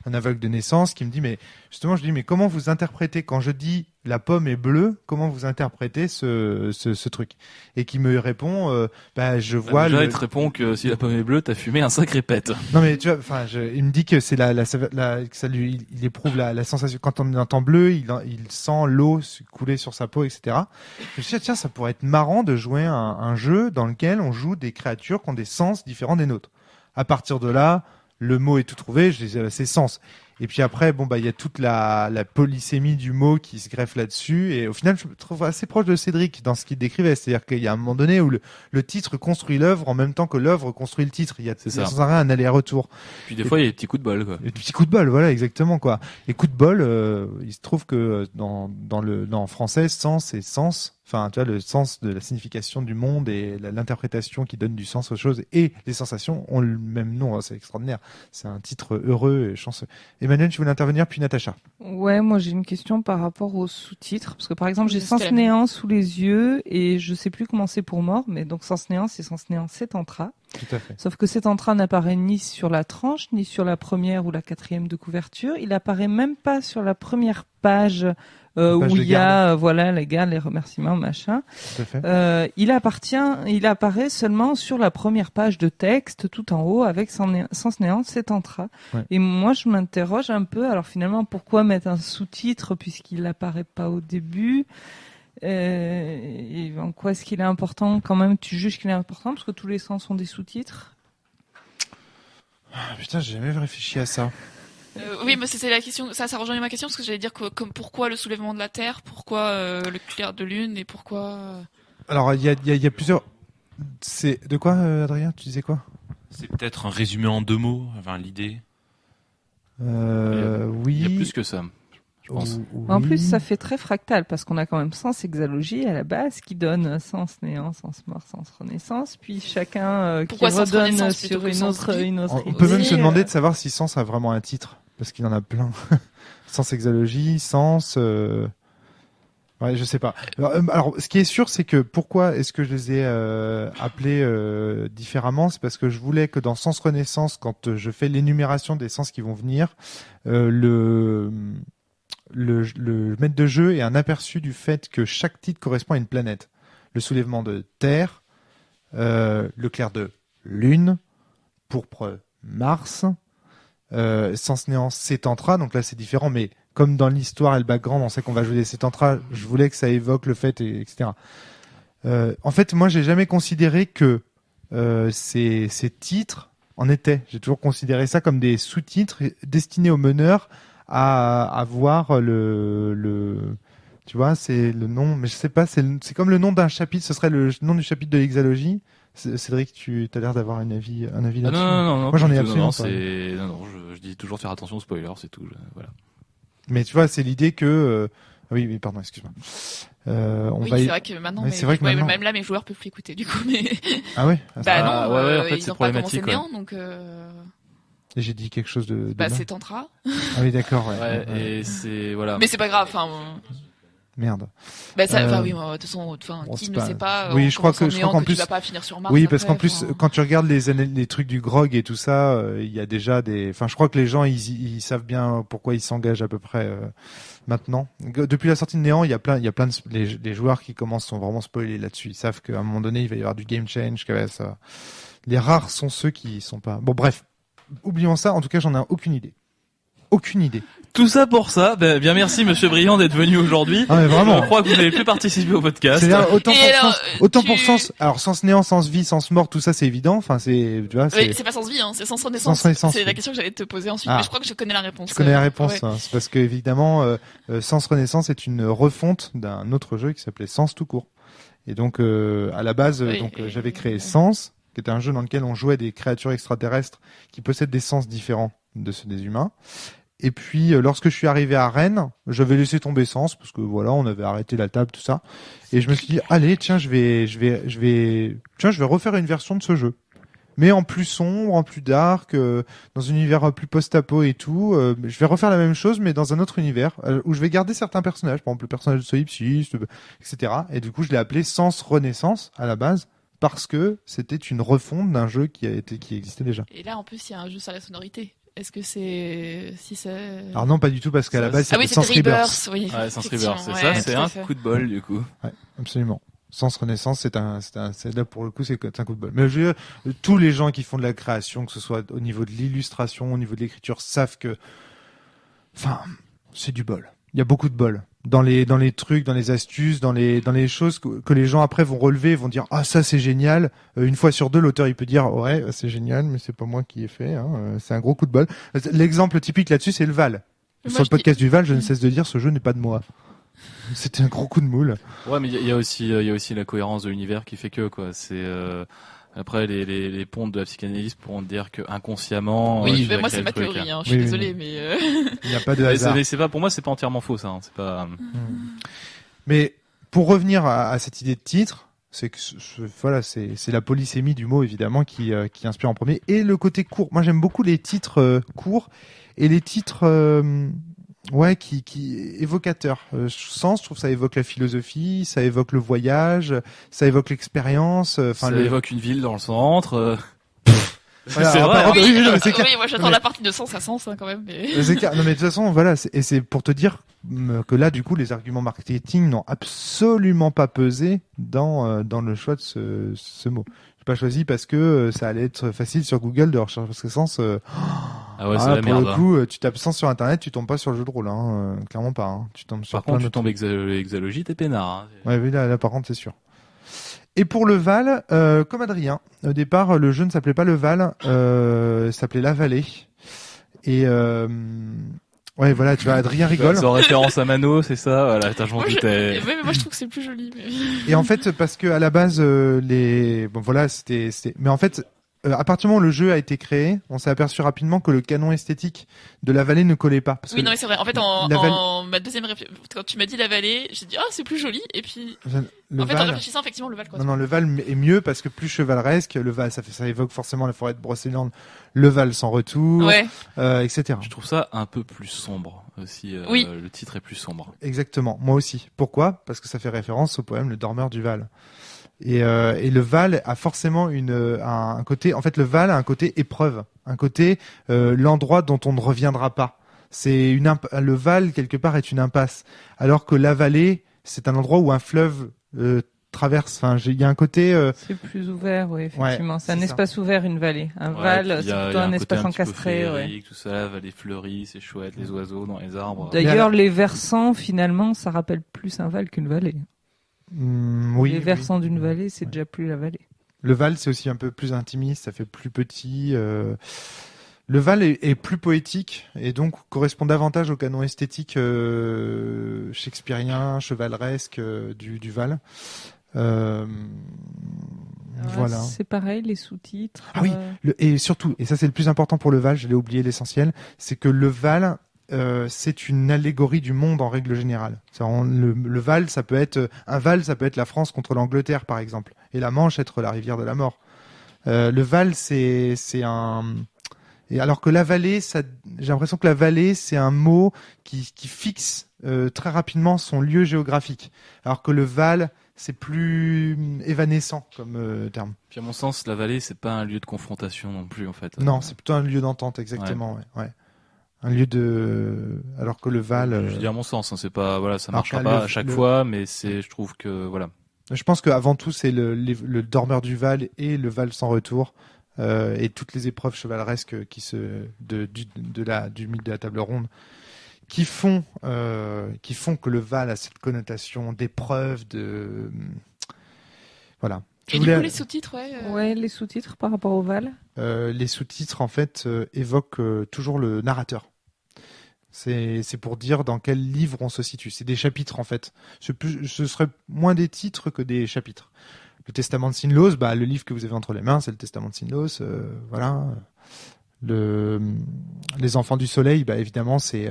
Un aveugle de naissance qui me dit, mais justement, je dis, mais comment vous interprétez quand je dis la pomme est bleue, comment vous interprétez ce truc? Et qui me répond, je vois Déjà, il te répond que si la pomme est bleue, t'as fumé un sacré pet. Non mais tu vois, enfin, il me dit que c'est que ça lui, il éprouve la sensation quand on entend bleu, il sent l'eau couler sur sa peau, etc. Je me suis dit, tiens, ça pourrait être marrant de jouer un jeu dans lequel on joue des créatures qui ont des sens différents des nôtres. À partir de là, le mot est tout trouvé, je disais, c'est sens. Et puis après, il y a toute la polysémie du mot qui se greffe là-dessus. Et au final, je me trouve assez proche de Cédric dans ce qu'il décrivait. C'est-à-dire qu'il y a un moment donné où le titre construit l'œuvre en même temps que l'œuvre construit le titre. Il y a sans arrêt un aller-retour. Puis des fois, il y a des petits coups de bol, quoi. Des petits coups de bol, voilà, exactement, quoi. Les coups de bol, il se trouve que dans français, sens et sens. Enfin, tu vois, le sens de la signification du monde et l'interprétation qui donne du sens aux choses et les sensations ont le même nom. C'est extraordinaire. C'est un titre heureux et chanceux. Emmanuel, tu voulais intervenir, puis Natacha. Ouais, moi j'ai une question par rapport aux sous-titres. Parce que par exemple, j'ai C'était Sens néant sous les yeux et je sais plus comment c'est pour mort, mais donc Sens néant, c'est Sens néant Settantra. Tout à fait. Sauf que Settantra n'apparaît ni sur la tranche, ni sur la première ou la quatrième de couverture. Il apparaît même pas sur la première page où il y a les gardes, les remerciements, machin. Tout à fait. Il apparaît seulement sur la première page de texte, tout en haut, avec Sens néant Settantra. Ouais. Et moi, je m'interroge un peu. Alors finalement, pourquoi mettre un sous-titre puisqu'il apparaît pas au début? Et en quoi est-ce qu'il est important quand même? Tu juges qu'il est important parce que tous les sens ont des sous-titres? Putain, j'ai jamais réfléchi à ça. Oui, mais c'était la question. Ça rejoint ma question parce que j'allais dire comme pourquoi le soulèvement de la Terre, pourquoi le clair de lune et pourquoi. Alors, il y a plusieurs. C'est de quoi, Adrien? Tu disais quoi? C'est peut-être un résumé en 2 mots, enfin l'idée. Oui. Il y a plus que ça, je pense. En plus, ça fait très fractal parce qu'on a quand même sens exalogie à la base qui donne sens néant, sens mort, sens renaissance, puis chacun qui Pourquoi sens redonne renaissance plutôt sur que une sens autre, vie? une autre. On peut même idée. se demander de savoir si Sens a vraiment un titre, parce qu'il en a plein. Sens exalogie, Sens. Ouais, je sais pas. Alors, ce qui est sûr, c'est que pourquoi est-ce que je les ai appelés différemment, c'est parce que je voulais que dans Sens Renaissance, quand je fais l'énumération des sens qui vont venir, le maître de jeu ait un aperçu du fait que chaque titre correspond à une planète. Le soulèvement de Terre, le clair de Lune, pourpre Mars, Sens néant Settantra, donc là c'est différent, mais comme dans l'histoire et le background, on sait qu'on va jouer des Settantra, je voulais que ça évoque le fait, etc. En fait, moi, j'ai jamais considéré que ces titres en étaient. J'ai toujours considéré ça comme des sous-titres destinés aux meneurs à voir tu vois, c'est le nom, mais je sais pas, c'est comme le nom d'un chapitre, ce serait le nom du chapitre de l'exalogie. Cédric, tu as l'air d'avoir un avis là-dessus. Non. Moi, j'en ai non, absolument non, pas. non, je dis toujours de faire attention aux spoilers, c'est tout. Voilà. Mais tu vois, c'est l'idée que oui, pardon, excuse-moi. Oui, c'est vrai que maintenant, mais c'est vrai que maintenant... même là, mes joueurs peuvent l'écouter du coup, mais. Ah ouais. Bah non, ouais, en fait, ils c'est n'ont pas commencé problématique, néant, donc. Et j'ai dit quelque chose de Bah mal. c'est Tantra. Ah oui, d'accord. Ouais. Et c'est voilà. Mais c'est pas grave. Enfin. Merde. Bah ça, enfin oui, de toute façon, bon, qui c'est ne pas- sait pas. Oui, on je crois commence que- en je crois néant, qu'en que plus- tu vas pas finir sur Mars. Oui, parce après, qu'en plus, enfin. quand tu regardes les trucs du grog et tout ça, il y a déjà des. Enfin, je crois que les gens, ils savent bien pourquoi ils s'engagent à peu près maintenant. Depuis la sortie de Néant, il y a plein de les joueurs qui sont vraiment spoilés là-dessus. Ils savent qu'à un moment donné, il va y avoir du game change, que ça. Les rares sont ceux qui sont pas. Bon, bref, oublions ça. En tout cas, j'en ai aucune idée. Aucune idée. Tout ça pour ça. Ben, bien merci Monsieur Briand d'être venu aujourd'hui. Ah, mais vraiment. Je crois que vous n'avez plus participé au podcast. C'est-à-dire autant Et pour alors, sens, autant tu- pour sens. Alors sens néant, sens vie, sens mort, tout ça c'est évident. Enfin c'est, tu vois, Oui, c'est pas sens vie, hein, c'est sens renaissance. Sens renaissance, C'est oui. la question que j'allais te poser ensuite, Ah. mais je crois que je connais la réponse. Tu connais la réponse. Ouais. Hein. C'est parce que évidemment, Sens Renaissance est une refonte d'un autre jeu qui s'appelait Sens tout court. Et donc à la base, Oui, j'avais créé Sens, qui était un jeu dans lequel on jouait des créatures extraterrestres qui possèdent des sens différents de ceux des humains. Et puis lorsque je suis arrivé à Rennes, j'avais laissé tomber Sens parce que voilà, on avait arrêté la table tout ça. Et je me suis dit allez, tiens, je vais refaire une version de ce jeu. Mais en plus sombre, en plus dark, dans un univers plus post-apo et tout. Je vais refaire la même chose, mais dans un autre univers, où je vais garder certains personnages, par exemple le personnage de Solipsis, etc. Et du coup, je l'ai appelé Sens Renaissance à la base, parce que c'était une refonte d'un jeu qui existait déjà. Et là, en plus, il y a un jeu sur la sonorité. Est-ce que c'est Alors non, pas du tout, parce qu'à la base, Ah oui, c'était c'était Sens Rebirth. Rebirth, oui. Ouais, Sens effectivement, Rebirth, c'est ouais, ça. tout C'est à un fait. coup de bol du coup. Ouais, absolument. Sens Renaissance, c'est là pour le coup, c'est un coup de bol. Mais tous les gens qui font de la création, que ce soit au niveau de l'illustration, au niveau de l'écriture, savent que, enfin, c'est du bol. Il y a beaucoup de bol dans les trucs, dans les astuces, dans les choses que les gens après vont relever, vont dire ah ça c'est génial. Une fois sur deux, l'auteur il peut dire ouais c'est génial, mais c'est pas moi qui ai fait. Hein. C'est un gros coup de bol. L'exemple typique là-dessus, c'est le Val. Moi, Sur le je podcast du Val, je ne cesse de dire ce jeu n'est pas de moi. C'était un gros coup de moule. Ouais, mais il y a aussi la cohérence de l'univers qui fait que quoi. C'est après les pontes de la psychanalyse pourront te dire que inconsciemment. Oui, tu mais vas moi créer c'est ma le truc, théorie. hein. Hein. Je suis Oui, désolée, oui. mais Il n'y a pas de Mais hasard. c'est pas pour moi, c'est pas entièrement faux ça. Hein. C'est pas. Mais pour revenir à cette idée de titre, c'est que voilà, c'est la polysémie du mot évidemment qui inspire en premier, et le côté court. Moi j'aime beaucoup les titres courts et les titres qui évocateurs. Sens, je trouve que ça évoque la philosophie, ça évoque le voyage, ça évoque l'expérience. Ça évoque une ville dans le centre. Voilà, c'est alors, vrai. par contre, oui, oui, non, mais c'est clair. oui, moi j'attends Mais- la partie de sens à sens hein, quand même. Mais... C'est clair. Non mais de toute façon voilà, c'est pour te dire que là du coup les arguments marketing n'ont absolument pas pesé dans le choix de ce mot. J'ai pas choisi parce que ça allait être facile sur Google de rechercher parce que Sens. Ah ouais, c'est la pour merde. le coup, tu tapes Sens sur internet, tu tombes pas sur le jeu de rôle, clairement pas. Hein. Tu tombes sur Par contre, tu d'autres tombes exalogie, t'es peinard. Hein. Ouais, oui, là, par contre, c'est sûr. Et pour le Val, comme Adrien, au départ, le jeu ne s'appelait pas le Val, s'appelait La Vallée. Et ouais, voilà, tu vois, Adrien rigole. C'est en référence à Mano, c'est ça. Voilà, je m'en Moi, doutais. mais moi je trouve que c'est plus joli. Mais... Et en fait, parce que à la base, bon voilà, c'était. Mais en fait, à partir du moment où le jeu a été créé, on s'est aperçu rapidement que le canon esthétique de La Vallée ne collait pas. Parce Oui, que non, mais c'est vrai. En fait, ma deuxième réflexion, quand tu m'as dit la vallée, j'ai dit, ah, c'est plus joli. Et puis, le en fait, en Val. réfléchissant, effectivement, le Val, quoi. Non, le Val est mieux parce que plus chevaleresque. Le Val, ça évoque forcément la forêt de Brocéliande. Le Val sans retour, Ouais. etc. Je trouve ça un peu plus sombre aussi. Oui. Le titre est plus sombre. Exactement, moi aussi. Pourquoi ? Parce que ça fait référence au poème Le Dormeur du Val. Et le Val a forcément un côté. En fait, le Val a un côté épreuve, un côté l'endroit dont on ne reviendra pas. C'est le Val quelque part est une impasse, alors que la vallée c'est un endroit où un fleuve traverse. Enfin, il y a un côté. C'est plus ouvert, oui, effectivement. Ouais, c'est un c'est espace ouvert, une vallée. Un Ouais, val, puis il y c'est a- plutôt il y a un côté espace petit peu encastré, ouais. féerique, tout ça, la vallée fleurie, c'est chouette, les oiseaux dans les arbres. D'ailleurs, les versants, finalement, ça rappelle plus un val qu'une vallée. Oui. Les oui. versants d'une vallée, c'est Ouais. déjà plus la vallée. Le Val, c'est aussi un peu plus intimiste, ça fait plus petit. Le Val est plus poétique et donc correspond davantage au canon esthétique shakespearien, chevaleresque du Val. Voilà. C'est pareil, les sous-titres. Ah oui. Et surtout, et ça c'est le plus important pour le Val, je l'ai oublié l'essentiel, c'est que le Val, c'est une allégorie du monde en règle générale. Le Val, ça peut être un Val, ça peut être la France contre l'Angleterre par exemple, et la Manche être la rivière de la mort. Le Val, c'est un Et alors que la vallée, j'ai l'impression que la vallée, c'est un mot qui fixe très rapidement son lieu géographique. Alors que le val, c'est plus évanescent comme terme. Puis à mon sens, la vallée, c'est pas un lieu de confrontation non plus, en fait. Non, c'est plutôt un lieu d'entente, exactement. Ouais. Un lieu de, alors que le val. Je dis à mon sens, hein, c'est pas, voilà, ça alors marchera que pas à chaque fois, mais je trouve que, voilà. Je pense qu'avant tout, c'est le dormeur du Val et le Val sans retour et toutes les épreuves chevaleresques du mythe de la table ronde qui font que le Val a cette connotation d'épreuve, voilà. Et du coup, les sous-titres, Ouais, les sous-titres par rapport au Val. Les sous-titres en fait évoquent toujours le narrateur. C'est pour dire dans quel livre on se situe. C'est des chapitres en fait. Ce serait moins des titres que des chapitres. Le Testament de Sinlos, le livre que vous avez entre les mains, c'est le Testament de Sinlos. Voilà. Les Enfants du Soleil, évidemment, c'est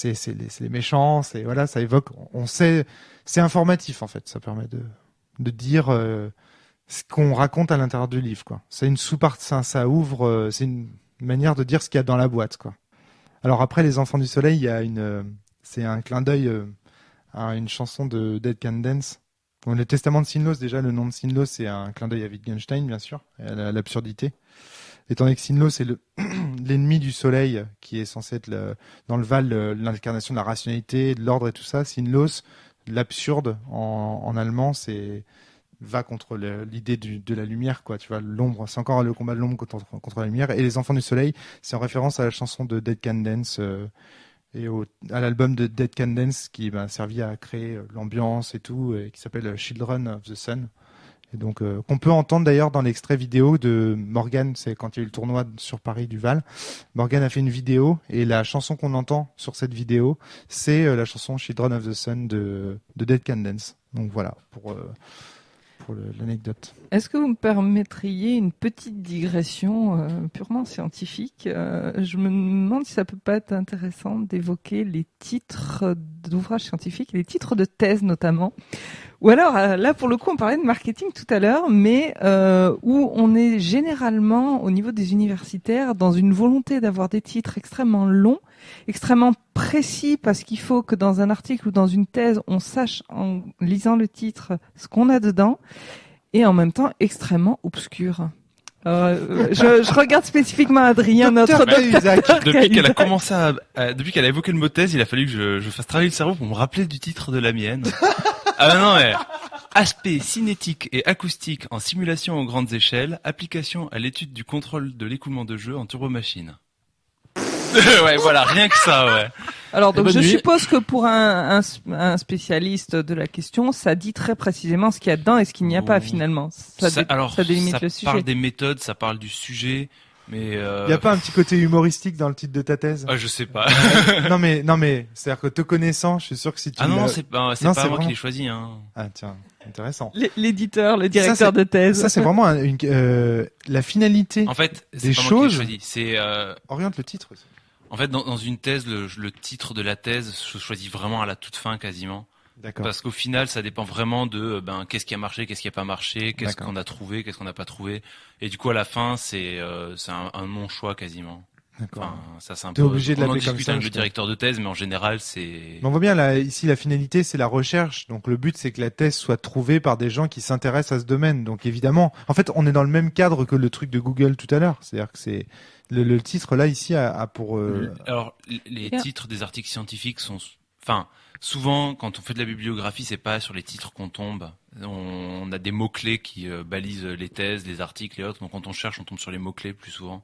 les méchants. C'est voilà, ça évoque. On sait, c'est informatif en fait. Ça permet de dire ce qu'on raconte à l'intérieur du livre, quoi. C'est une sous-partie, ça ouvre. C'est une manière de dire ce qu'il y a dans la boîte, quoi. Alors après, Les Enfants du Soleil, il y a c'est un clin d'œil à une chanson de Dead Can Dance. Bon, le Testament de Sinlos, déjà, le nom de Sinlos, c'est un clin d'œil à Wittgenstein, bien sûr, et à l'absurdité. Étant donné que Sinlos, c'est l'ennemi du soleil, qui est censé être dans le Val, l'incarnation de la rationalité, de l'ordre et tout ça. Sinlos, l'absurde, en allemand, va contre l'idée de la lumière, quoi. Tu vois, l'ombre, c'est encore le combat de l'ombre contre la lumière. Et Les Enfants du Soleil, c'est en référence à la chanson de Dead Can Dance et à l'album de Dead Can Dance qui a servi à créer l'ambiance et tout, et qui s'appelle Children of the Sun. Et donc, qu'on peut entendre d'ailleurs dans l'extrait vidéo de Morgan, c'est quand il y a eu le tournoi sur Paris du Val. Morgan a fait une vidéo et la chanson qu'on entend sur cette vidéo, c'est la chanson Children of the Sun de Dead Can Dance. Donc voilà, pour l'anecdote. Est-ce que vous me permettriez une petite digression purement scientifique Je me demande si ça peut pas être intéressant d'évoquer les titres d'ouvrages scientifiques, les titres de thèse notamment. Ou alors, là pour le coup, on parlait de marketing tout à l'heure, mais où on est généralement, au niveau des universitaires, dans une volonté d'avoir des titres extrêmement longs, extrêmement précis, parce qu'il faut que dans un article ou dans une thèse, on sache en lisant le titre ce qu'on a dedans, et en même temps extrêmement obscur. Je regarde spécifiquement Adrien, notre docteur. Depuis qu'elle a commencé depuis qu'elle a évoqué le mot thèse, il a fallu que je fasse travailler le cerveau pour me rappeler du titre de la mienne. Ah non, mais aspect cinétique et acoustique en simulation aux grandes échelles, application à l'étude du contrôle de l'écoulement de jeu en turbomachine. Ouais, voilà, rien que ça, ouais. Alors donc je suppose que pour un spécialiste de la question, ça dit très précisément ce qu'il y a dedans et ce qu'il n'y a pas finalement. Ça délimite le sujet. Ça parle des méthodes, ça parle du sujet, mais il y a pas un petit côté humoristique dans le titre de ta thèse? Je sais pas. non mais c'est-à-dire que te connaissant, je suis sûr que si tu non, c'est pas moi qui l'ai choisi, hein. Ah tiens, intéressant. L'éditeur, le directeur de thèse. Ça c'est vraiment la finalité. En fait, des choses. C'est oriente le titre aussi. En fait, dans une thèse, le titre de la thèse se choisit vraiment à la toute fin quasiment. D'accord. Parce qu'au final, ça dépend vraiment de qu'est-ce qui a marché, qu'est-ce qui a pas marché, qu'est-ce qu'on a trouvé, qu'est-ce qu'on n'a pas trouvé. Et du coup, à la fin, c'est un non-choix quasiment. D'accord. Enfin, ça c'est un T'es peu. obligé de on en l'appeler comme discute ça, avec le directeur de thèse, mais en général, c'est. Mais on voit bien là, ici la finalité, c'est la recherche. Donc le but, c'est que la thèse soit trouvée par des gens qui s'intéressent à ce domaine. Donc évidemment, en fait, on est dans le même cadre que le truc de Google tout à l'heure. C'est-à-dire que c'est le titre là ici a pour. Alors les titres des articles scientifiques sont, souvent quand on fait de la bibliographie, c'est pas sur les titres qu'on tombe. On a des mots clés qui balisent les thèses, les articles et autres. Donc quand on cherche, on tombe sur les mots clés plus souvent.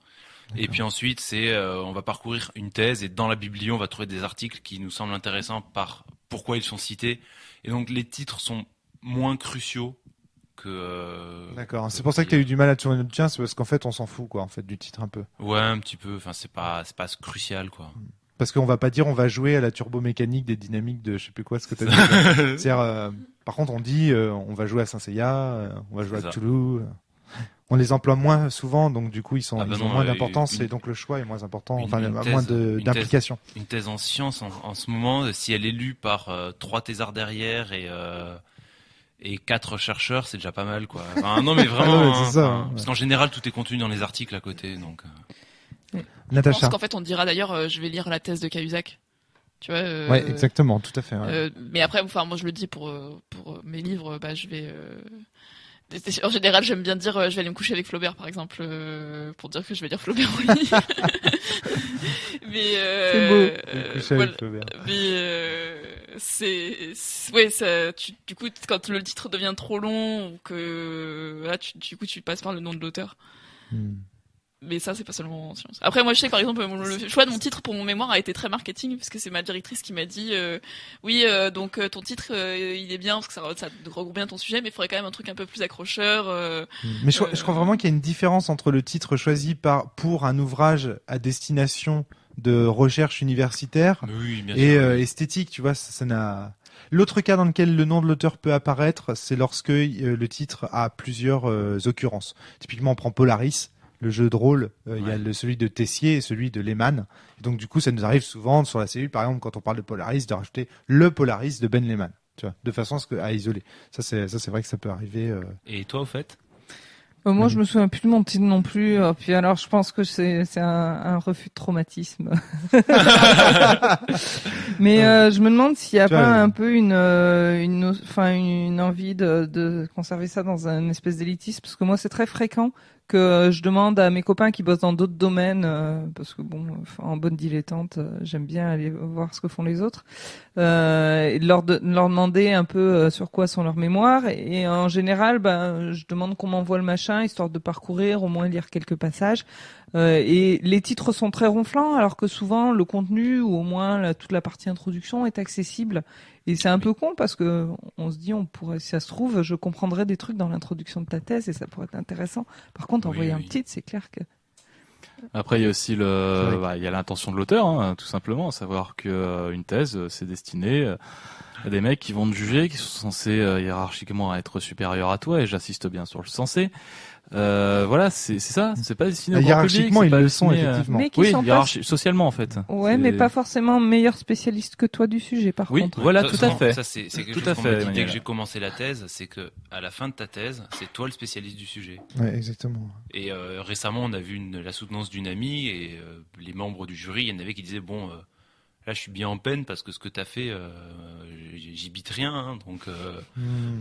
Et puis ensuite, on va parcourir une thèse et dans la bibli, on va trouver des articles qui nous semblent intéressants par pourquoi ils sont cités. Et donc les titres sont moins cruciaux que. D'accord. C'est pour ça que tu as eu du mal à tourner le tien, c'est parce qu'en fait, on s'en fout quoi, en fait, du titre un peu. Ouais, un petit peu. Enfin, c'est pas crucial quoi. Parce qu'on va pas dire on va jouer à la turbomécanique des dynamiques de je sais plus quoi ce que t'as dit. C'est-à-dire, par contre, on dit on va jouer à Saint-Seiya, on va jouer à Cthulhu. On les emploie moins souvent, donc du coup ils ont moins d'importance et donc le choix est moins important, moins d'implication. Une thèse en sciences en ce moment, si elle est lue par 3 thésards derrière et 4 chercheurs, c'est déjà pas mal quoi. Enfin, non mais vraiment, c'est ça, parce qu'en général tout est contenu dans les articles à côté, donc. Je Natacha. pense qu'en fait, on dira d'ailleurs, je vais lire la thèse de Cahuzac. Tu vois. Ouais, exactement, tout à fait. Ouais. Mais après, enfin, moi, je le dis pour mes livres, je vais. En général, j'aime bien dire, je vais aller me coucher avec Flaubert, par exemple, pour dire que je vais lire Flaubert, oui. Mais C'est beau. Coucher avec Flaubert. Mais ouais, du coup, quand le titre devient trop long ou que là, du coup, tu passes par le nom de l'auteur. Mais ça, c'est pas seulement en sciences. Après, moi, je sais que, par exemple, le choix de mon titre pour mon mémoire a été très marketing, parce que c'est ma directrice qui m'a dit, oui, donc ton titre, il est bien, parce que ça regroupe bien ton sujet, mais il faudrait quand même un truc un peu plus accrocheur. Mais je crois vraiment qu'il y a une différence entre le titre choisi pour un ouvrage à destination de recherche universitaire Oui, bien et sûr. esthétique, tu vois, ça n'a. L'autre cas dans lequel le nom de l'auteur peut apparaître, c'est lorsque le titre a plusieurs occurrences. Typiquement, on prend Polaris. Le jeu de rôle, il y a celui de Tessier et celui de Lehmann. Et donc, du coup, ça nous arrive souvent sur la cellule, par exemple, quand on parle de Polaris, de rajouter le Polaris de Ben Lehmann, tu vois, de façon à isoler. Ça, c'est vrai que ça peut arriver. Et toi, au fait? Moi, je me souviens plus de mon titre non plus. Puis alors, je pense que c'est un refus de traumatisme. Mais je me demande s'il y a pas un peu une envie de conserver ça dans un espèce d'élitisme, parce que moi, c'est très fréquent que je demande à mes copains qui bossent dans d'autres domaines, parce que bon, en bonne dilettante, j'aime bien aller voir ce que font les autres, et de leur demander un peu sur quoi sont leurs mémoires. Et en général, je demande qu'on m'envoie le machin, histoire de parcourir, au moins lire quelques passages. Et les titres sont très ronflants, alors que souvent le contenu, ou au moins toute la partie introduction, est accessible. Et c'est un peu con, parce que on se dit, on pourrait, si ça se trouve, je comprendrais des trucs dans l'introduction de ta thèse et ça pourrait être intéressant. Par contre, envoyer un titre, c'est clair que. Après, il y a aussi il y a l'intention de l'auteur, hein, tout simplement, à savoir que une thèse, c'est destiné à des mecs qui vont te juger, qui sont censés hiérarchiquement être supérieurs à toi, et j'insiste bien sur le censé. Voilà, c'est ça, c'est pas destiné au grand public. Hiérarchiquement, ils le sont, effectivement. Mais qui Oui, sont pas... socialement, en fait. Ouais, mais pas forcément meilleurs spécialistes que toi du sujet, par oui, contre. voilà, tout à fait. Ça, c'est quelque Tout chose à qu'on fait, m'a dit dès Emmanuel. que j'ai commencé la thèse, c'est que à la fin de ta thèse, c'est toi le spécialiste du sujet. Ouais, exactement. Et récemment, on a vu la soutenance d'une amie et les membres du jury, il y en avait qui disaient bon, là, je suis bien en peine parce que ce que t'as fait, j'y bite rien. Hein, donc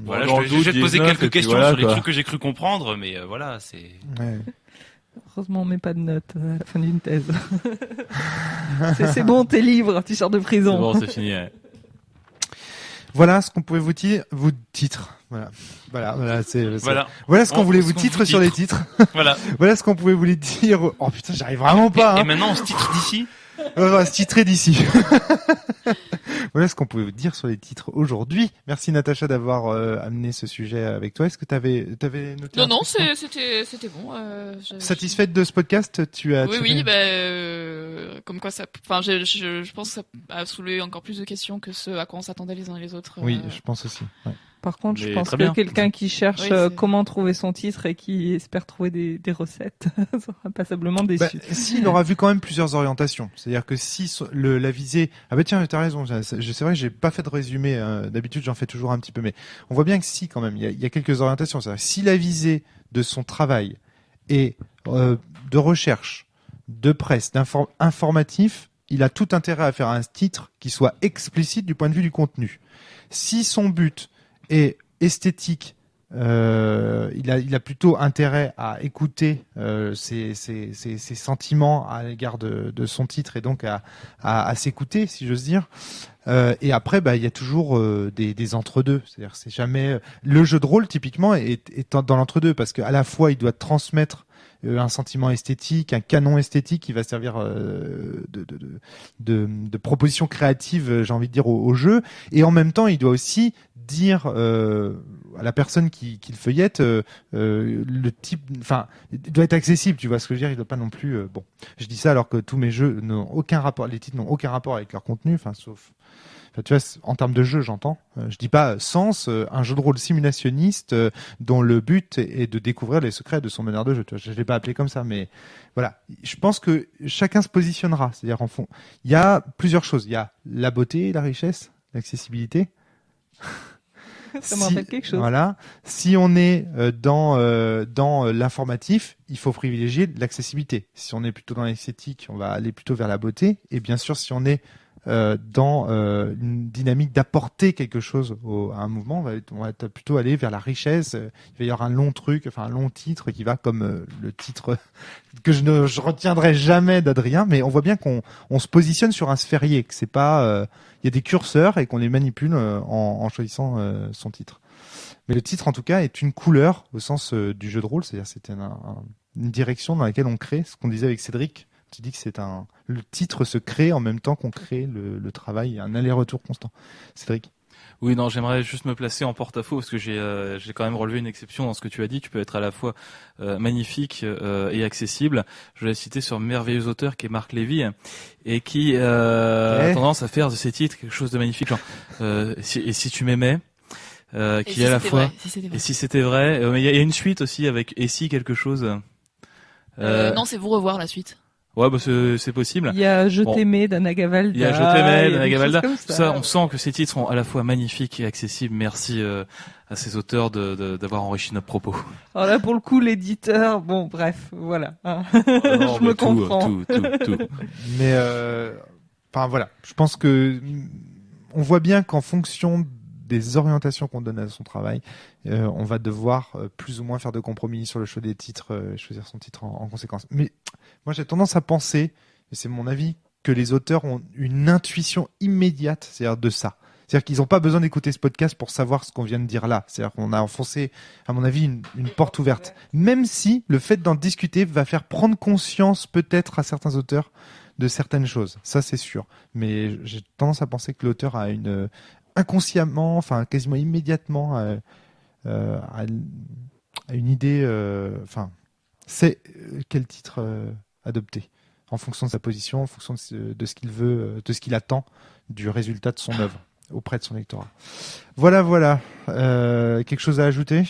voilà, Dans le je vais te poser 19, quelques et puis questions voilà, sur les quoi. trucs que j'ai cru comprendre, mais voilà, c'est. Ouais. Heureusement, on met pas de notes à la fin d'une thèse. c'est bon, t'es libre, tu sors de C'est prison. bon, c'est fini. Ouais. Voilà ce qu'on pouvait vous titre. Voilà, Voilà ce qu'on voulait vous titre sur les titres. Voilà. Voilà ce qu'on pouvait vous les dire. Oh putain, j'arrive vraiment pas. Et Hein. maintenant, on se titre d'ici. On va se titrer d'ici. Voilà ce qu'on pouvait vous dire sur les titres aujourd'hui. Merci Natacha d'avoir amené ce sujet avec toi. Est-ce que t'avais noté un Non, truc, toi c'était bon. Satisfaite de ce podcast, tu as. Oui, comme quoi ça. Enfin, je pense que ça a soulevé encore plus de questions que ce à quoi on s'attendait les uns et les autres. Oui, je pense aussi. Ouais. Par contre, je Mais pense très que bien. quelqu'un qui cherche Oui, c'est- comment trouver son titre et qui espère trouver des recettes sera passablement déçu. Si, il aura vu quand même plusieurs orientations. C'est-à-dire que si la visée, ah bah tiens, t'as raison. C'est vrai, j'ai pas fait de résumé. D'habitude, j'en fais toujours un petit peu, mais on voit bien que si, quand même, il y a quelques orientations. C'est-à-dire, si la visée de son travail est de recherche, de presse, informatif, il a tout intérêt à faire un titre qui soit explicite du point de vue du contenu. Si son but est esthétique, il a plutôt intérêt à écouter ses sentiments à l'égard de son titre et donc à s'écouter, si j'ose dire. Et après, il y a toujours des entre-deux. C'est-à-dire, c'est jamais le jeu de rôle typiquement est dans l'entre-deux parce qu'à la fois il doit transmettre un sentiment esthétique, un canon esthétique qui va servir de proposition créative, j'ai envie de dire, au jeu. Et en même temps, il doit aussi dire à la personne qui le feuillette le type, enfin, il doit être accessible, tu vois ce que je veux dire. Il doit pas non plus. Bon, je dis ça alors que tous mes jeux n'ont aucun rapport, les titres n'ont aucun rapport avec leur contenu, enfin, sauf. Enfin, tu vois, en termes de jeu, j'entends. Je dis pas Sens, un jeu de rôle simulationniste dont le but est de découvrir les secrets de son meneur de jeu. Tu vois, je l'ai pas appelé comme ça, mais voilà. Je pense que chacun se positionnera. C'est-à-dire, en fond, il y a plusieurs choses. Il y a la beauté, la richesse, l'accessibilité. Ça me rappelle quelque chose. Voilà. Si on est dans l'informatif, il faut privilégier l'accessibilité. Si on est plutôt dans l'esthétique, on va aller plutôt vers la beauté. Et bien sûr, si on est dans une dynamique d'apporter quelque chose à un mouvement, on va plutôt aller vers la richesse. Il va y avoir un long truc, enfin un long titre qui va comme le titre que je retiendrai jamais d'Adrien, mais on voit bien qu'on se positionne sur un sphérié, que c'est pas, il y a des curseurs et qu'on les manipule en choisissant son titre. Mais le titre en tout cas est une couleur au sens du jeu de rôle, c'est-à-dire c'était une direction dans laquelle on crée, ce qu'on disait avec Cédric. Tu dis que le titre se crée en même temps qu'on crée le travail, un aller-retour constant. Cédric. Oui, non, j'aimerais juste me placer en porte-à-faux parce que j'ai quand même relevé une exception dans ce que tu as dit. Tu peux être à la fois magnifique et accessible. Je l'ai cité sur un merveilleux auteur qui est Marc Lévy et qui a tendance à faire de ses titres quelque chose de magnifique. Genre, et si tu m'aimais, qui est à la fois. Et si c'était vrai. Il y a une suite aussi avec et si quelque chose. Non, c'est vous revoir la suite. Ouais, bah c'est possible. Il y a Je t'aimais d'Anna Gavalda. Il y a Je t'aimais d'Anna Gavalda. Tout ça, on sent que ces titres sont à la fois magnifiques et accessibles. Merci à ces auteurs d'avoir enrichi notre propos. Alors là, pour le coup, l'éditeur, bon, bref, voilà. Non, je me comprends. Tout. Mais enfin voilà, je pense que on voit bien qu'en fonction des orientations qu'on donne à son travail, on va devoir plus ou moins faire de compromis sur le choix des titres, choisir son titre en conséquence. Mais moi, j'ai tendance à penser, et c'est mon avis, que les auteurs ont une intuition immédiate, c'est-à-dire de ça. C'est-à-dire qu'ils n'ont pas besoin d'écouter ce podcast pour savoir ce qu'on vient de dire là. C'est-à-dire qu'on a enfoncé, à mon avis, une porte ouverte. Même si le fait d'en discuter va faire prendre conscience peut-être à certains auteurs de certaines choses. Ça, c'est sûr. Mais j'ai tendance à penser que l'auteur a inconsciemment, enfin quasiment immédiatement, a une idée, c'est quel titre adopter en fonction de sa position, en fonction de ce qu'il veut, de ce qu'il attend du résultat de son œuvre auprès de son lectorat. Voilà. Quelque chose à ajouter?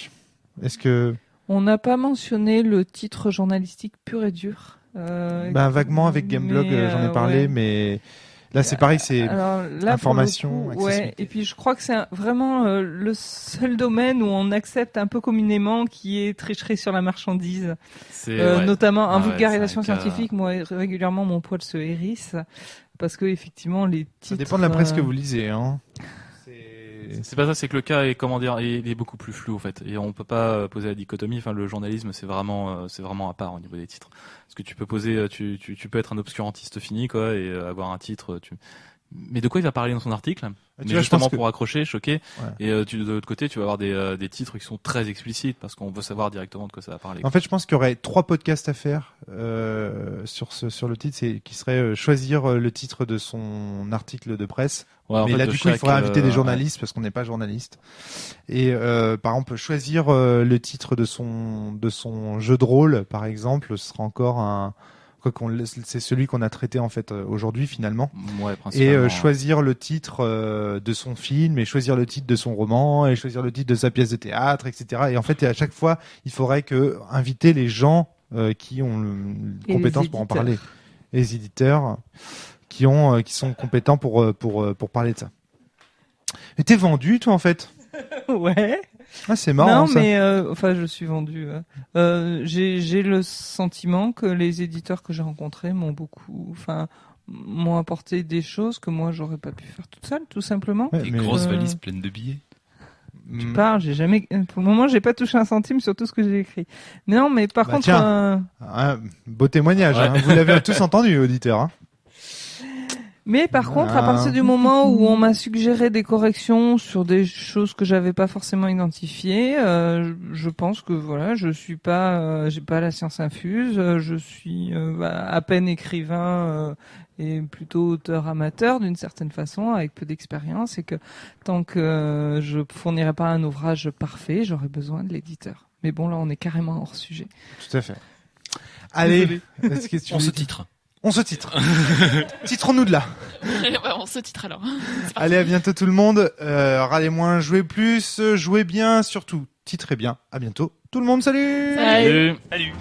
Est-ce que on n'a pas mentionné le titre journalistique pur et dur? Vaguement avec Gameblog, j'en ai parlé, mais là c'est pareil, c'est information, ouais. Et puis je crois que c'est vraiment le seul domaine où on accepte un peu communément qui est tricherie sur la marchandise, notamment en vulgarisation scientifique. Moi régulièrement mon poil se hérisse parce que effectivement les titres. Ça dépend de la presse que vous lisez, hein. C'est pas ça, c'est que le cas est, il est beaucoup plus flou en fait, et on peut pas poser la dichotomie. Enfin, le journalisme c'est vraiment à part au niveau des titres. Parce que tu peux poser, tu peux être un obscurantiste fini quoi, et avoir un titre. Mais de quoi il va parler dans son article? Mais justement pour accrocher, choquer. Ouais. Et de l'autre côté, tu vas avoir des titres qui sont très explicites parce qu'on veut savoir directement de quoi ça va parler. En fait, je pense qu'il y aurait 3 podcasts à faire sur le titre, qui serait choisir le titre de son article de presse. Ouais, mais là, du coup, il faudrait inviter des journalistes parce qu'on n'est pas journaliste. Et par exemple, choisir le titre de son jeu de rôle, par exemple, ce sera encore c'est celui qu'on a traité en fait aujourd'hui finalement. Ouais, principalement. Et choisir le titre de son film, et choisir le titre de son roman, et choisir le titre de sa pièce de théâtre, etc. Et en fait, à chaque fois, il faudrait inviter les gens qui ont une compétence pour en parler, et les éditeurs qui sont compétents pour parler de ça. Mais t'es vendu toi en fait? Ouais. Ah, c'est marrant. Non, mais je suis vendu. J'ai le sentiment que les éditeurs que j'ai rencontrés m'ont apporté des choses que moi j'aurais pas pu faire toute seule, tout simplement. Des grosses valises pleines de billets. Tu parles, pour le moment, j'ai pas touché un centime sur tout ce que j'ai écrit. Mais non, mais par contre, beau témoignage. Ouais. Hein, vous l'avez tous entendu, auditeur. Hein. Mais par contre, à partir du moment où on m'a suggéré des corrections sur des choses que j'avais pas forcément identifiées, je pense que voilà, j'ai pas la science infuse, je suis à peine écrivain et plutôt auteur amateur d'une certaine façon, avec peu d'expérience, et que tant que je fournirai pas un ouvrage parfait, j'aurai besoin de l'éditeur. Mais bon, là, on est carrément hors sujet. Tout à fait. Allez, on se titre. On se titre. Titrons-nous de là. On se titre alors. Allez, à bientôt tout le monde. Râlez moins, jouez plus, jouez bien, surtout titrez bien. À bientôt tout le monde. Salut. Salut. Salut.